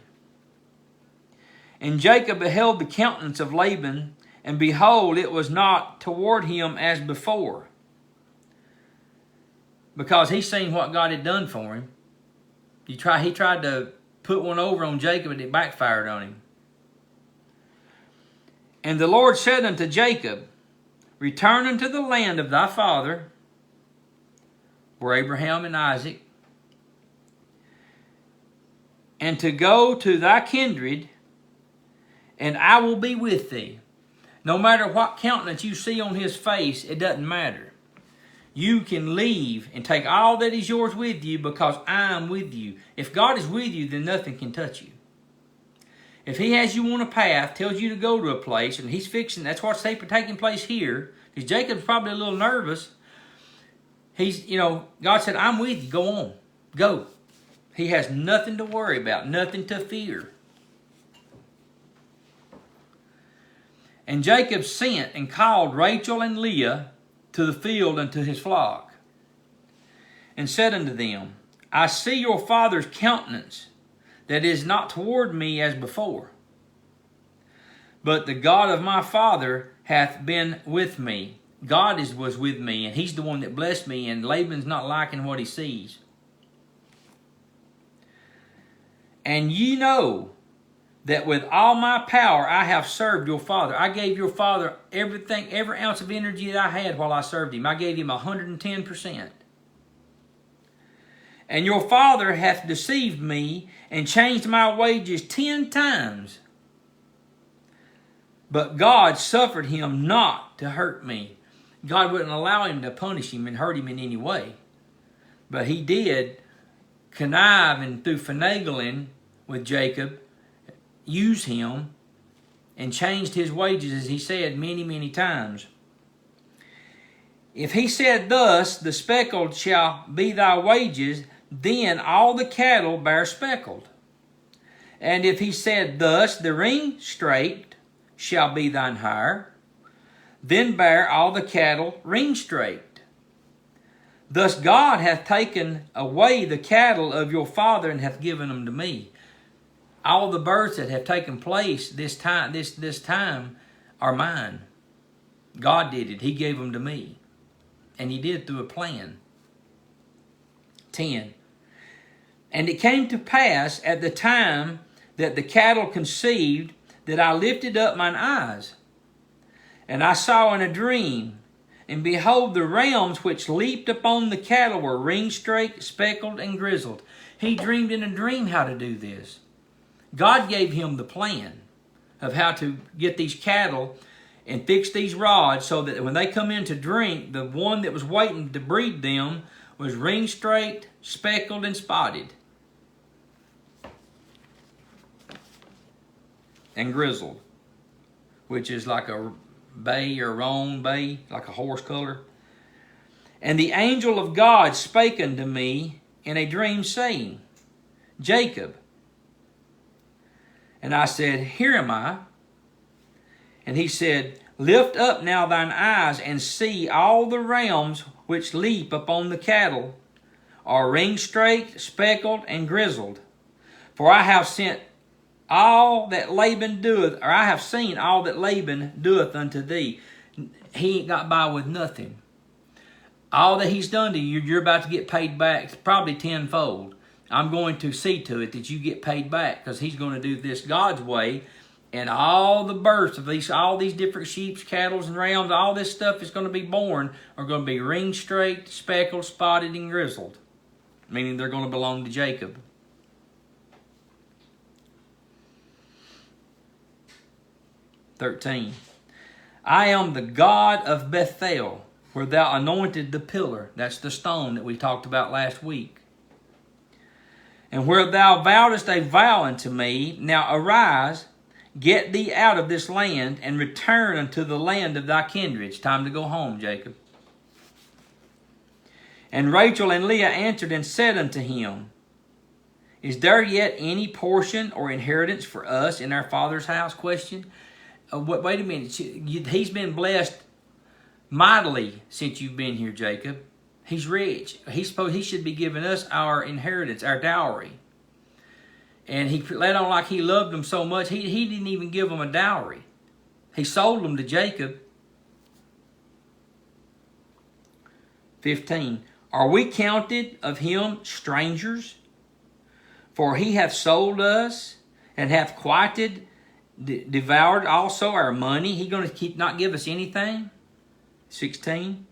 A: And Jacob beheld the countenance of Laban, and behold, it was not toward him as before. Because he seen what God had done for him. He tried to put one over on Jacob, and it backfired on him. And the Lord said unto Jacob, return unto the land of thy father, where Abraham and Isaac, and to go to thy kindred, and I will be with thee. No matter what countenance you see on his face, it doesn't matter. You can leave and take all that is yours with you because I am with you. If God is with you, then nothing can touch you. If he has you on a path, tells you to go to a place, and he's fixing, that's what's taking place here, because Jacob's probably a little nervous. God said, I'm with you, go on, go. He has nothing to worry about, nothing to fear. And Jacob sent and called Rachel and Leah to the field unto his flock, and said unto them, I see your father's countenance, that is not toward me as before. But the God of my father hath been with me. God was with me, and he's the one that blessed me, and Laban's not liking what he sees. And ye know that with all my power I have served your father. I gave your father everything, every ounce of energy that I had while I served him. I gave him 110%. And your father hath deceived me and changed my wages 10 times. But God suffered him not to hurt me. God wouldn't allow him to punish him and hurt him in any way. But he did connive and through finagling with Jacob, use him, and changed his wages, as he said many, many times. If he said thus, the speckled shall be thy wages, then all the cattle bear speckled. And if he said thus, the ring straight shall be thine hire, then bear all the cattle ring straight. Thus God hath taken away the cattle of your father and hath given them to me. All the births that have taken place this time are mine. God did it. He gave them to me. And he did through a plan. 10. And it came to pass at the time that the cattle conceived that I lifted up mine eyes. And I saw in a dream, and behold, the rams which leaped upon the cattle were ring-straight, speckled, and grizzled. He dreamed in a dream how to do this. God gave him the plan of how to get these cattle and fix these rods so that when they come in to drink, the one that was waiting to breed them was ring-straight, speckled, and spotted, and grizzled, which is like a bay or roan bay, like a horse color. And the angel of God spake unto me in a dream, saying, Jacob. And I said, Here am I. And he said, Lift up now thine eyes, and see all the rams which leap upon the cattle are ring-straight, speckled, and grizzled. For I have sent all that Laban doeth, or I have seen all that Laban doeth unto thee. He ain't got by with nothing. All that he's done to you, you're about to get paid back, probably tenfold. I'm going to see to it that you get paid back, because he's going to do this God's way. And all the births of all these different sheep, cattle, and rams, all this stuff is going to be born are going to be ring straight, speckled, spotted, and grizzled. Meaning they're going to belong to Jacob. 13. I am the God of Bethel, where thou anointed the pillar. That's the stone that we talked about last week. And where thou vowedest a vow unto me, now arise, get thee out of this land, and return unto the land of thy kindred. It's time to go home, Jacob. And Rachel and Leah answered and said unto him, Is there yet any portion or inheritance for us in our father's house? Question. Wait a minute. He's been blessed mightily since you've been here, Jacob. He's rich. He should be giving us our inheritance, our dowry. And he let on like he loved them so much, he didn't even give them a dowry. He sold them to Jacob. 15. Are we counted of him strangers? For he hath sold us, and hath quieted, devoured also our money. He going to not give us anything? 16.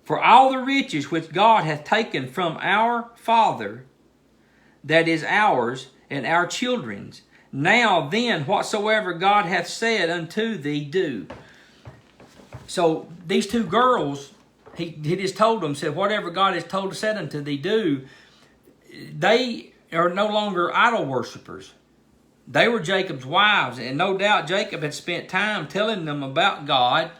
A: For all the riches which God hath taken from our father, that is ours and our children's. Now then, whatsoever God hath said unto thee, do. So these two girls, he just told them, said, whatever God has said unto thee, do. They are no longer idol worshipers. They were Jacob's wives, and no doubt Jacob had spent time telling them about God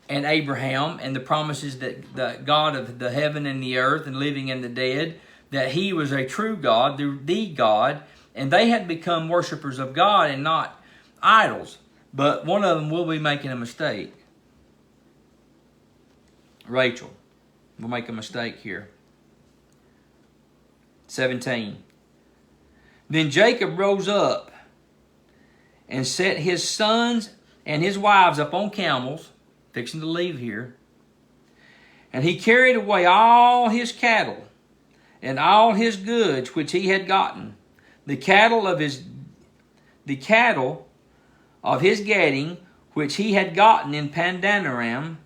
A: and Abraham and the promises that the God of the heaven and the earth and living and the dead, that he was a true God, the God, and they had become worshipers of God and not idols. But one of them will be making a mistake. Rachel will make a mistake here. 17. Then Jacob rose up and set his sons and his wives up on camels, fixing to leave here. And he carried away all his cattle and all his goods which he had gotten, the cattle of his gadding which he had gotten in Pandanaram,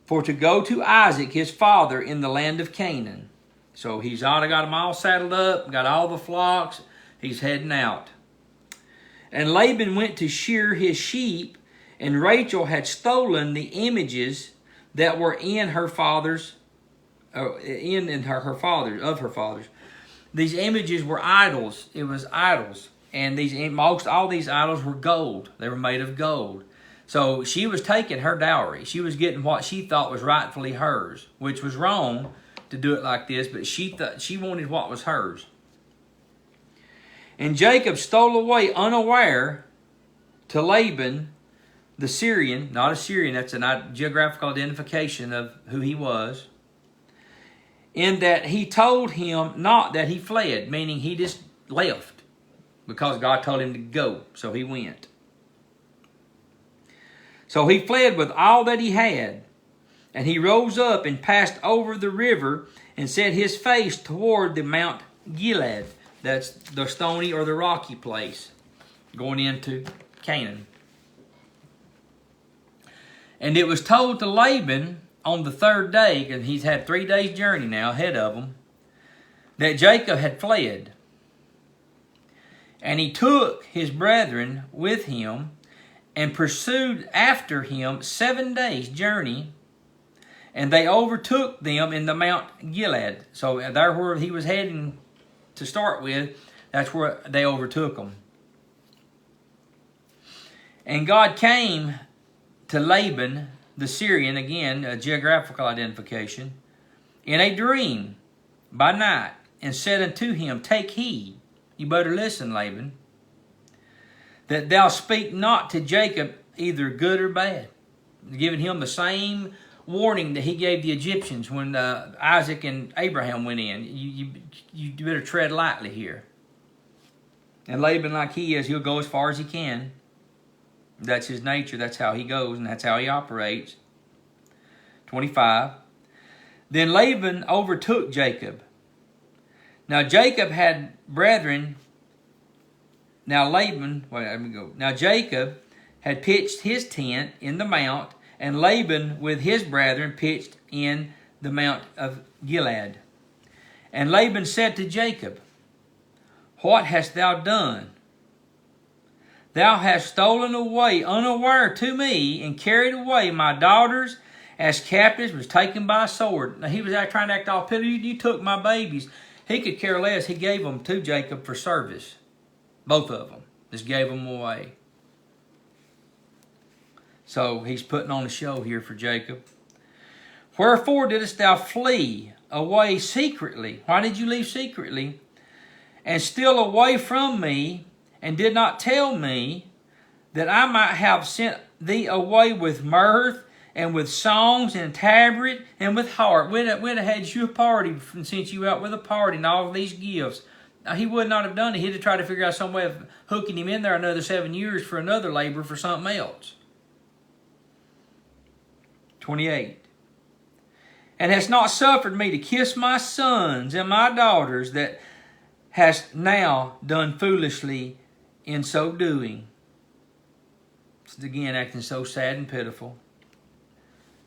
A: for to go to Isaac his father in the land of Canaan. So he's already got them all saddled up, got all the flocks. He's heading out. And Laban went to shear his sheep, and Rachel had stolen the images that were in her father's, of her father's. These images were idols. It was idols, and all these idols were gold. They were made of gold. So she was taking her dowry. She was getting what she thought was rightfully hers, which was wrong to do it like this, but she wanted what was hers. And Jacob stole away unaware to Laban, the Syrian, not a Syrian, that's a geographical identification of who he was, in that he told him not that he fled, meaning he just left because God told him to go, so he went. So he fled with all that he had. And he rose up and passed over the river and set his face toward the Mount Gilead. That's the stony or the rocky place going into Canaan. And it was told to Laban on the third day, and he's had 3 days' journey now ahead of him, that Jacob had fled. And he took his brethren with him and pursued after him 7 days' journey. And they overtook them in the Mount Gilead. So there where he was heading to start with, that's where they overtook him. And God came to Laban, the Syrian, again, a geographical identification, in a dream by night, and said unto him, Take heed, you better listen, Laban, that thou speak not to Jacob either good or bad. Giving him the same warning that he gave the Egyptians when Isaac and Abraham went in. You better tread lightly here. And Laban, like he is, he'll go as far as he can. That's his nature. That's how he goes, and that's how he operates. 25. Then Laban overtook Jacob. Now Jacob had brethren. Now Jacob had pitched his tent in the mount, and Laban with his brethren pitched in the mount of Gilead. And Laban said to Jacob, What hast thou done? Thou hast stolen away unaware to me, and carried away my daughters as captives, was taken by a sword. Now he was trying to act all pity. You took my babies. He could care less. He gave them to Jacob for service. Both of them. Just gave them away. So he's putting on a show here for Jacob. Wherefore didst thou flee away secretly? Why did you leave secretly? And steal away from me, and did not tell me, that I might have sent thee away with mirth, and with songs, and tabret, and with harp. We'd have had you a party and sent you out with a party and all of these gifts. Now, he would not have done it. He'd have tried to figure out some way of hooking him in there another 7 years for another labor for something else. 28. And hast not suffered me to kiss my sons and my daughters, that hast now done foolishly in so doing. This is again acting so sad and pitiful.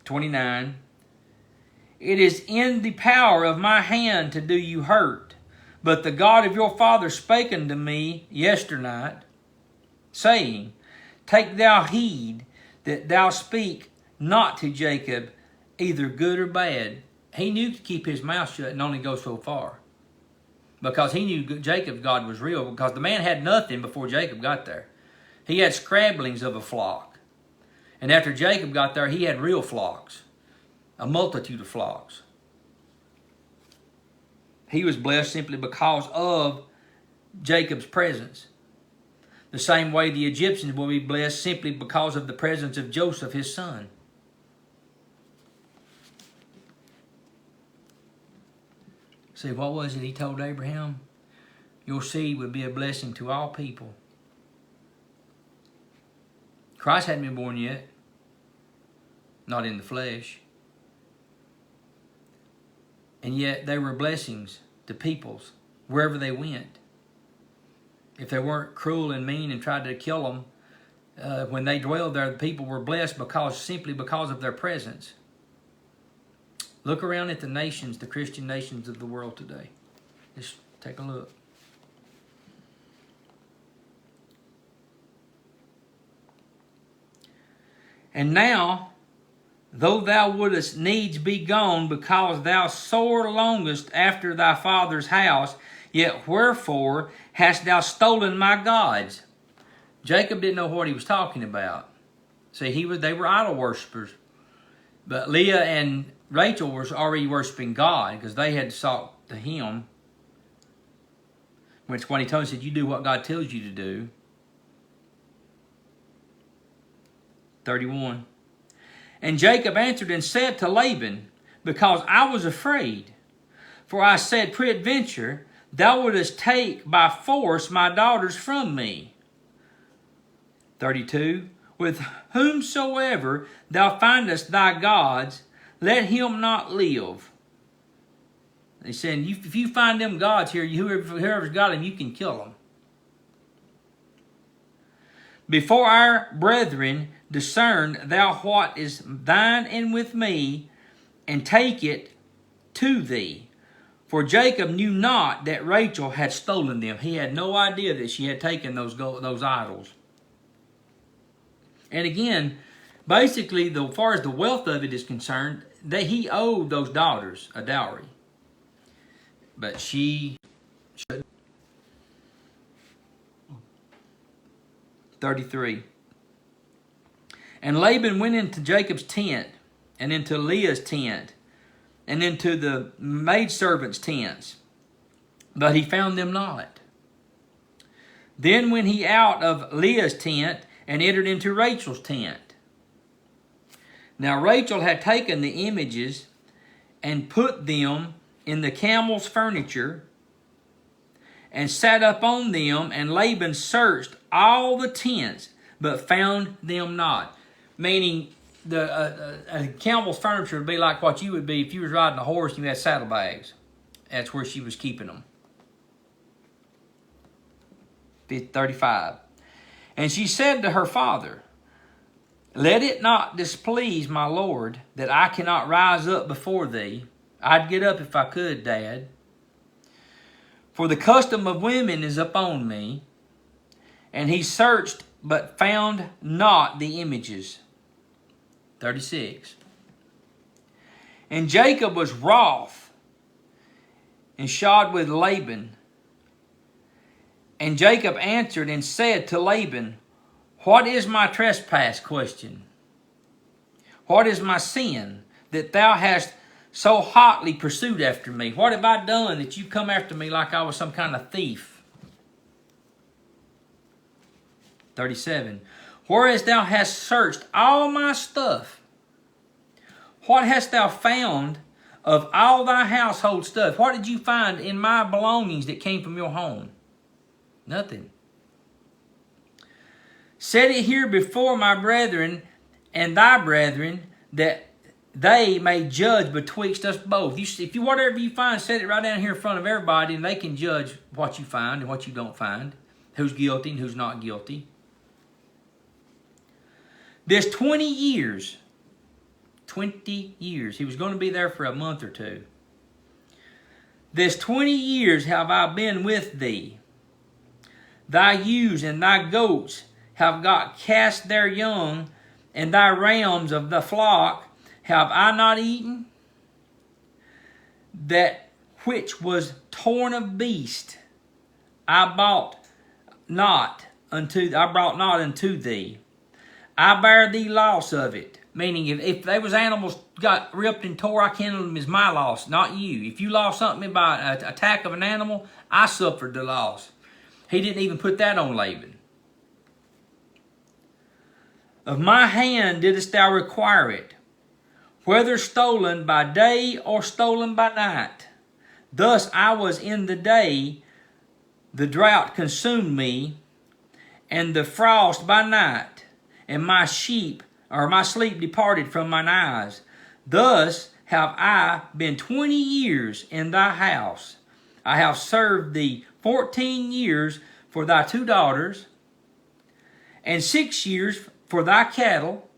A: 29. It is in the power of my hand to do you hurt, but the God of your father spake unto me yesternight, saying, Take thou heed that thou speak not to Jacob either good or bad. He knew to keep his mouth shut and only go so far, because he knew Jacob's God was real, because the man had nothing before Jacob got there. He had scrabblings of a flock. And after Jacob got there, he had real flocks, a multitude of flocks. He was blessed simply because of Jacob's presence. The same way the Egyptians will be blessed simply because of the presence of Joseph, his son. See, what was it he told Abraham? Your seed would be a blessing to all people. Christ hadn't been born yet. Not in the flesh. And yet they were blessings to peoples wherever they went. If they weren't cruel and mean and tried to kill them, when they dwelled there, the people were blessed simply because of their presence. Look around at the nations, the Christian nations of the world today. Just take a look. And now, though thou wouldest needs be gone, because thou sore longest after thy father's house, yet wherefore hast thou stolen my gods? Jacob didn't know what he was talking about. See, they were idol worshippers. But Leah and Rachel were already worshiping God, because they had sought to him. Which when he told him, he said, you do what God tells you to do. 31. And Jacob answered and said to Laban, Because I was afraid, for I said, Peradventure, thou wouldest take by force my daughters from me. 32. With whomsoever thou findest thy gods, let him not live. He said, if you find them gods here, whoever's got them, you can kill them. Before our brethren discern thou what is thine and with me, and take it to thee. For Jacob knew not that Rachel had stolen them. He had no idea that she had taken those idols. And again, basically, as far as the wealth of it is concerned, he owed those daughters a dowry. But she shouldn't. 33. And Laban went into Jacob's tent, and into Leah's tent, and into the maidservants' tents, but he found them not. Then went he out of Leah's tent, and entered into Rachel's tent. Now Rachel had taken the images, and put them in the camel's furniture, and sat up on them, and Laban searched all the tents, but found them not. Meaning, a camel's furniture would be like what you would be if you was riding a horse and you had saddlebags. That's where she was keeping them. 35. And she said to her father, let it not displease my lord that I cannot rise up before thee. I'd get up if I could, Dad. For the custom of women is upon me. And he searched, but found not the images. 36. And Jacob was wroth and shod with Laban. And Jacob answered and said to Laban, what is my trespass? Question. What is my sin that thou hast so hotly pursued after me? What have I done that you come after me like I was some kind of thief? 37. Whereas thou hast searched all my stuff, what hast thou found of all thy household stuff? What did you find in my belongings that came from your home? Nothing. Set it here before my brethren and thy brethren, that they may judge betwixt us both. If you whatever you find, set it right down here in front of everybody, and they can judge what you find and what you don't find, who's guilty and who's not guilty. This 20 years, he was going to be there for a month or two. This 20 years have I been with thee. Thy ewes and thy goats have got cast their young, and thy rams of the flock have I not eaten? That which was torn of beast I brought not unto thee. I bear thee loss of it. Meaning, if there was animals got ripped and tore, I counted them as my loss, not you. If you lost something by an attack of an animal, I suffered the loss. He didn't even put that on Laban. Of my hand didst thou require it, whether stolen by day or stolen by night. Thus I was in the day, the drought consumed me, and the frost by night, and my sleep departed from mine eyes. Thus have I been 20 years in thy house. I have served thee 14 years for thy 2 daughters, and 6 years for thy cattle,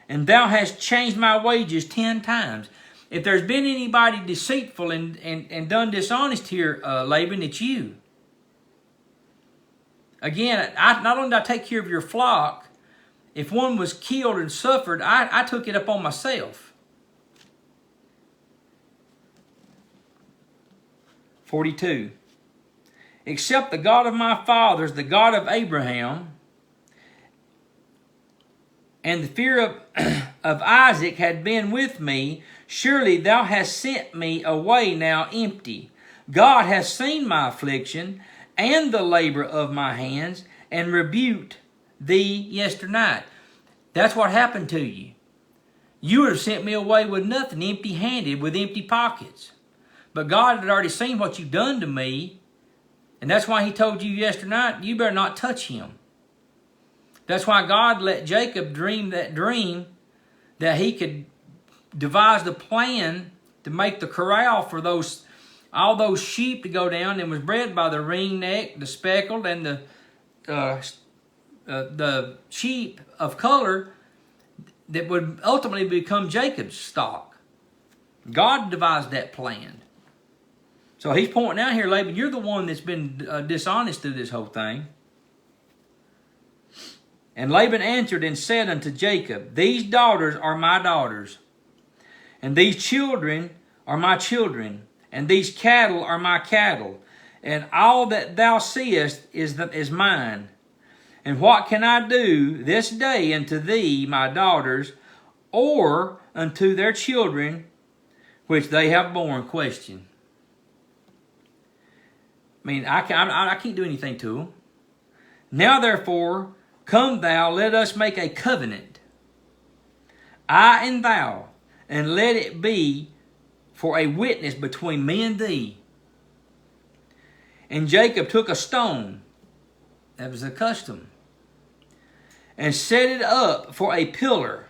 A: and thou hast changed my wages 10 times. If there's been anybody deceitful and done dishonest here, Laban, it's you. Again, not only did I take care of your flock, if one was killed and suffered, I took it upon myself. 42. Except the God of my fathers, the God of Abraham, and the fear of Isaac had been with me, surely thou hast sent me away now empty. God hath seen my affliction and the labor of my hands, and rebuked thee yesternight. That's what happened to you. You would have sent me away with nothing, empty-handed, with empty pockets. But God had already seen what you've done to me, and that's why he told you yesternight, you better not touch him. That's why God let Jacob dream that dream, that he could devise the plan to make the corral for all those sheep to go down, and was bred by the ringneck, the speckled, and the sheep of color that would ultimately become Jacob's stock. God devised that plan. So he's pointing out here, Laban, you're the one that's been dishonest through this whole thing. And Laban answered and said unto Jacob, these daughters are my daughters, and these children are my children, and these cattle are my cattle, and all that thou seest is mine. And what can I do this day unto thee, my daughters, or unto their children, which they have borne? Question. I mean, I can't do anything to them. Now, therefore, come thou, let us make a covenant, I and thou, and let it be for a witness between me and thee. And Jacob took a stone, that was the custom, and set it up for a pillar.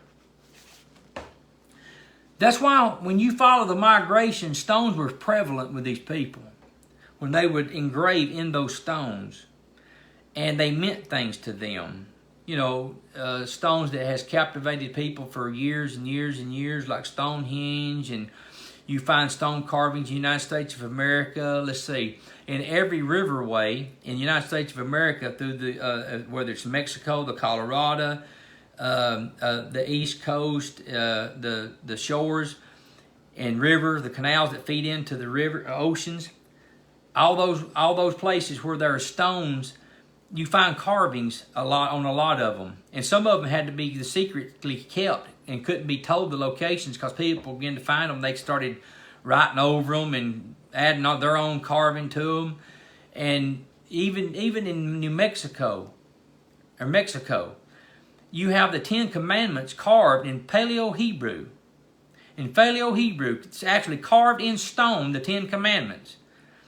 A: That's why when you follow the migration, stones were prevalent with these people. When they would engrave in those stones. And they meant things to them. You know, stones that has captivated people for years and years and years, like Stonehenge. And you find stone carvings in the United States of America. Let's see. In every riverway in the United States of America, through the whether it's Mexico, the Colorado, the East Coast, the shores and rivers, the canals that feed into the river, oceans, all those places where there are stones, you find carvings on a lot of them, and some of them had to be secretly kept and couldn't be told the locations because people began to find them. They started writing over them and adding their own carving to them, and even in New Mexico or Mexico, you have the Ten Commandments carved in Paleo-Hebrew. In Paleo-Hebrew, it's actually carved in stone, the Ten Commandments.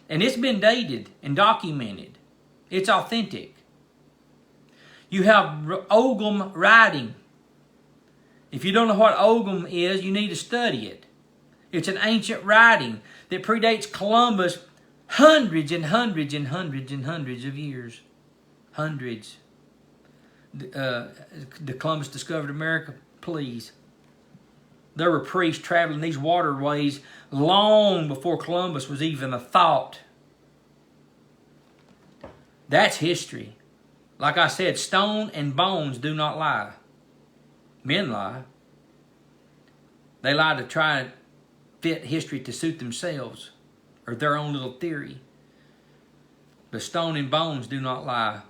A: And it's been dated and documented. It's authentic. You have Ogham writing. If you don't know what Ogham is, you need to study it. It's an ancient writing that predates Columbus hundreds and hundreds and hundreds and hundreds of years. Hundreds. Columbus discovered America? Please. There were priests traveling these waterways long before Columbus was even a thought. That's history. Like I said, stone and bones do not lie. Men lie. They lie to try to fit history to suit themselves or their own little theory. But stone and bones do not lie.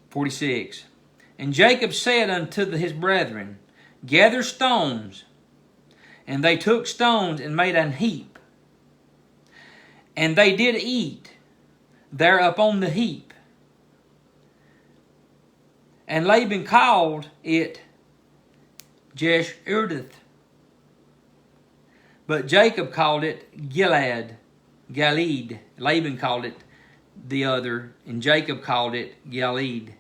A: (46) And Jacob said unto his brethren, Gather stones. And they took stones and made an heap. And they did eat there upon the heap. And Laban called it Jeshurdath. But Jacob called it Galeed. Laban called it the other, and Jacob called it Galeed.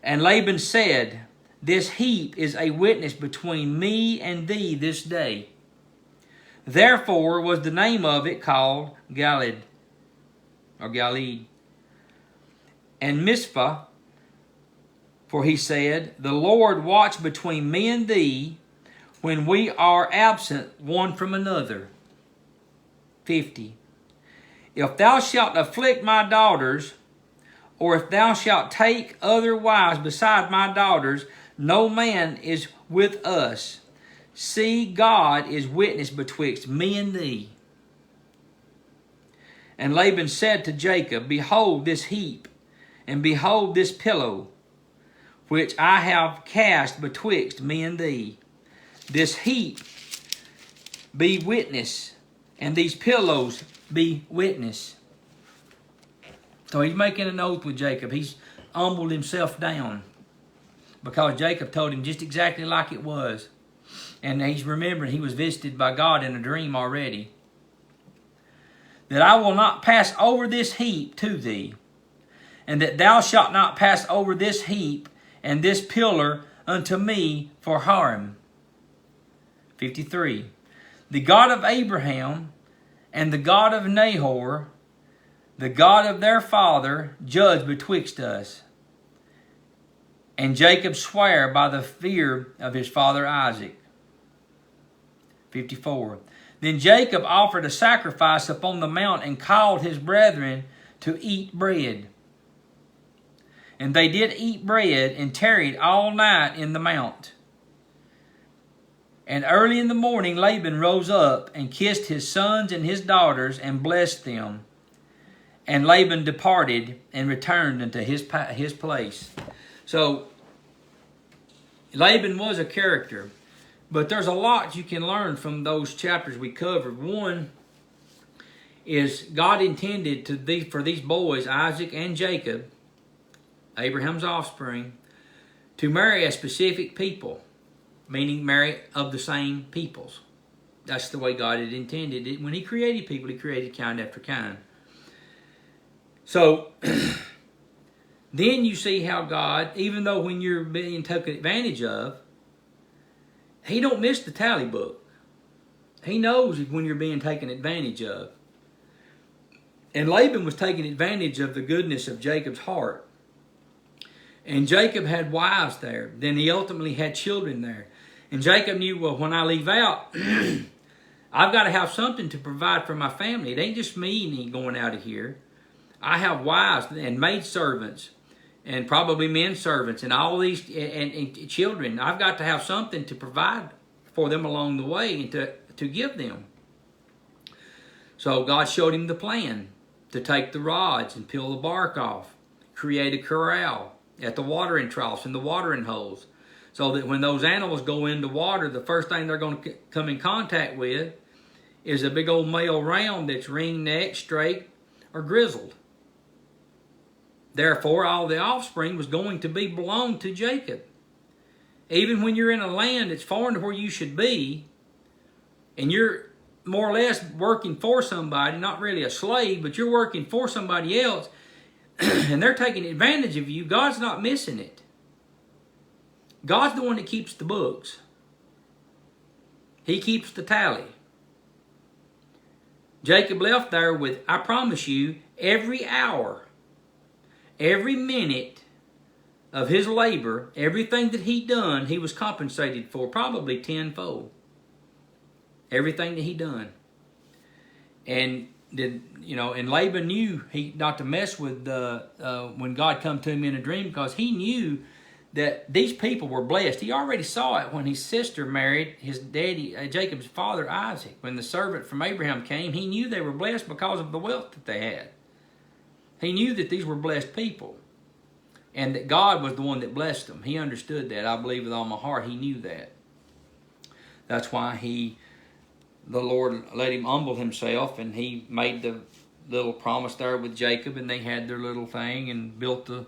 A: And Laban said, This heap is a witness between me and thee this day. Therefore was the name of it called Galeed, or Galeed. And Mizpah, for he said, The Lord watch between me and thee when we are absent one from another. 50. If thou shalt afflict my daughters, or if thou shalt take other wives beside my daughters, no man is with us. See, God is witness betwixt me and thee. And Laban said to Jacob, Behold this heap, and behold this pillow, which I have cast betwixt me and thee. This heap be witness, and these pillows be witness. So he's making an oath with Jacob. He's humbled himself down because Jacob told him just exactly like it was. And he's remembering he was visited by God in a dream already. That I will not pass over this heap to thee, and that thou shalt not pass over this heap and this pillar unto me for harm. 53. The God of Abraham and the God of Nahor, the God of their father, judge betwixt us. And Jacob sware by the fear of his father Isaac. 54. Then Jacob offered a sacrifice upon the mount and called his brethren to eat bread. And they did eat bread and tarried all night in the mount. And early in the morning Laban rose up and kissed his sons and his daughters and blessed them. And Laban departed and returned unto his place. So, Laban was a character. But there's a lot you can learn from those chapters we covered. One, is God intended for these boys, Isaac and Jacob, Abraham's offspring, to marry a specific people, meaning marry of the same peoples. That's the way God had intended it. When he created people, he created kind after kind. So, then you see how God, even though when you're being taken advantage of, he don't miss the tally book. He knows when you're being taken advantage of. And Laban was taking advantage of the goodness of Jacob's heart. And Jacob had wives there. Then he ultimately had children there. And Jacob knew, well, when I leave out, I've got to have something to provide for my family. It ain't just me going out of here. I have wives and maidservants and probably men servants and all these and children. I've got to have something to provide for them along the way and to give them. So God showed him the plan to take the rods and peel the bark off, create a corral at the watering troughs and the watering holes, so that when those animals go into water, the first thing they're going to come in contact with is a big old male ram that's ring-necked, straight, or grizzled. Therefore, all the offspring was going to belong to Jacob. Even when you're in a land that's foreign to where you should be, and you're more or less working for somebody, not really a slave, but you're working for somebody else, and they're taking advantage of you, God's not missing it. God's the one that keeps the books. He keeps the tally. Jacob left there with, I promise you, every hour, every minute of his labor, everything that he done, he was compensated for, probably tenfold. Everything that he done. And and Laban knew he not to mess with when God come to him in a dream, because he knew that these people were blessed. He already saw it when his sister married his daddy, Jacob's father, Isaac. When the servant from Abraham came, he knew they were blessed because of the wealth that they had. He knew that these were blessed people, and that God was the one that blessed them. He understood that. I believe with all my heart he knew that. That's why the Lord let him humble himself, and he made the little promise there with Jacob, and they had their little thing and built the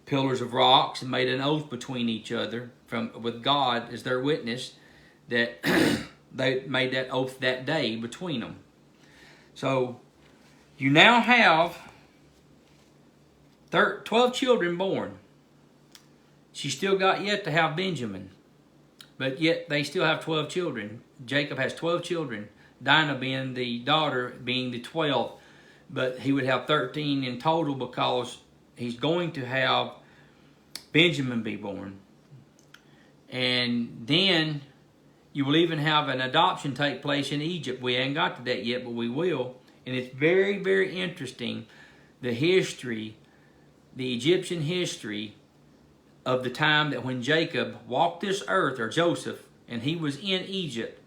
A: pillars of rocks and made an oath between each other with God as their witness that they made that oath that day between them. So you now have 12 children born. She still got yet to have Benjamin, but yet they still have 12 children. Jacob has 12 children, Dinah being the daughter, being the 12th, but he would have 13 in total because he's going to have Benjamin be born. And then you will even have an adoption take place in Egypt. We ain't got to that yet, but we will. And it's very, very interesting, the history, the Egyptian history of the time that when Jacob walked this earth, or Joseph, and he was in Egypt.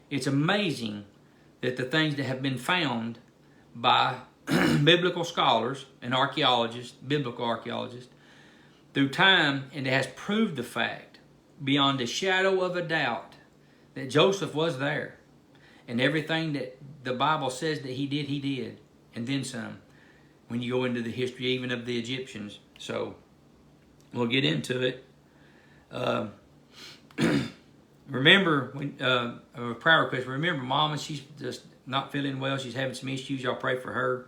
A: It's amazing that the things that have been found by biblical scholars and archaeologists, biblical archaeologists, through time, and it has proved the fact, beyond a shadow of a doubt, that Joseph was there. And everything that the Bible says that he did, and then some, when you go into the history even of the Egyptians. So, we'll get into it. Remember, a prayer request. Remember, Mama, she's just not feeling well. She's having some issues. Y'all pray for her.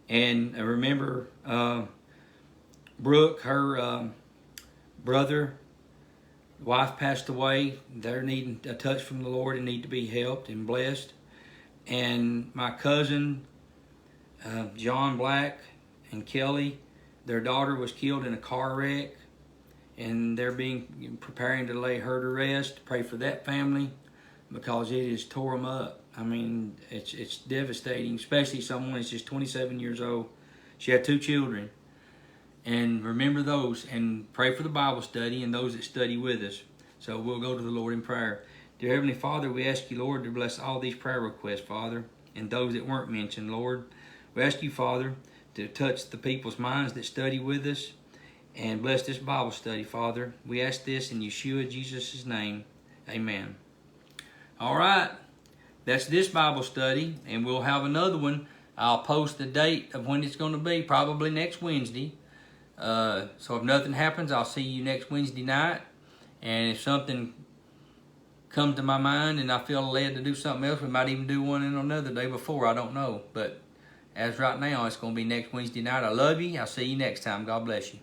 A: And remember, Brooke, her brother, wife passed away. They're needing a touch from the Lord and need to be helped and blessed. And my cousin, John Black and Kelly, their daughter was killed in a car wreck, and they're preparing to lay her to rest. Pray for that family, because it has tore them up. I mean, it's devastating, especially someone that's just 27 years old. She had 2 children. And remember those, and pray for the Bible study and those that study with us. So we'll go to the Lord in prayer. Dear Heavenly Father, we ask you, Lord, to bless all these prayer requests, Father, and those that weren't mentioned, Lord. We ask you, Father, to touch the people's minds that study with us, and bless this Bible study, Father. We ask this in Yeshua Jesus' name. Amen. All right. that's this Bible study, and we'll have another one. I'll post the date of when it's going to be, probably next Wednesday. So if nothing happens, I'll see you next Wednesday night. And if something comes to my mind and I feel led to do something else, we might even do one in another day before. I don't know. But as right now, it's going to be next Wednesday night. I love you. I'll see you next time. God bless you.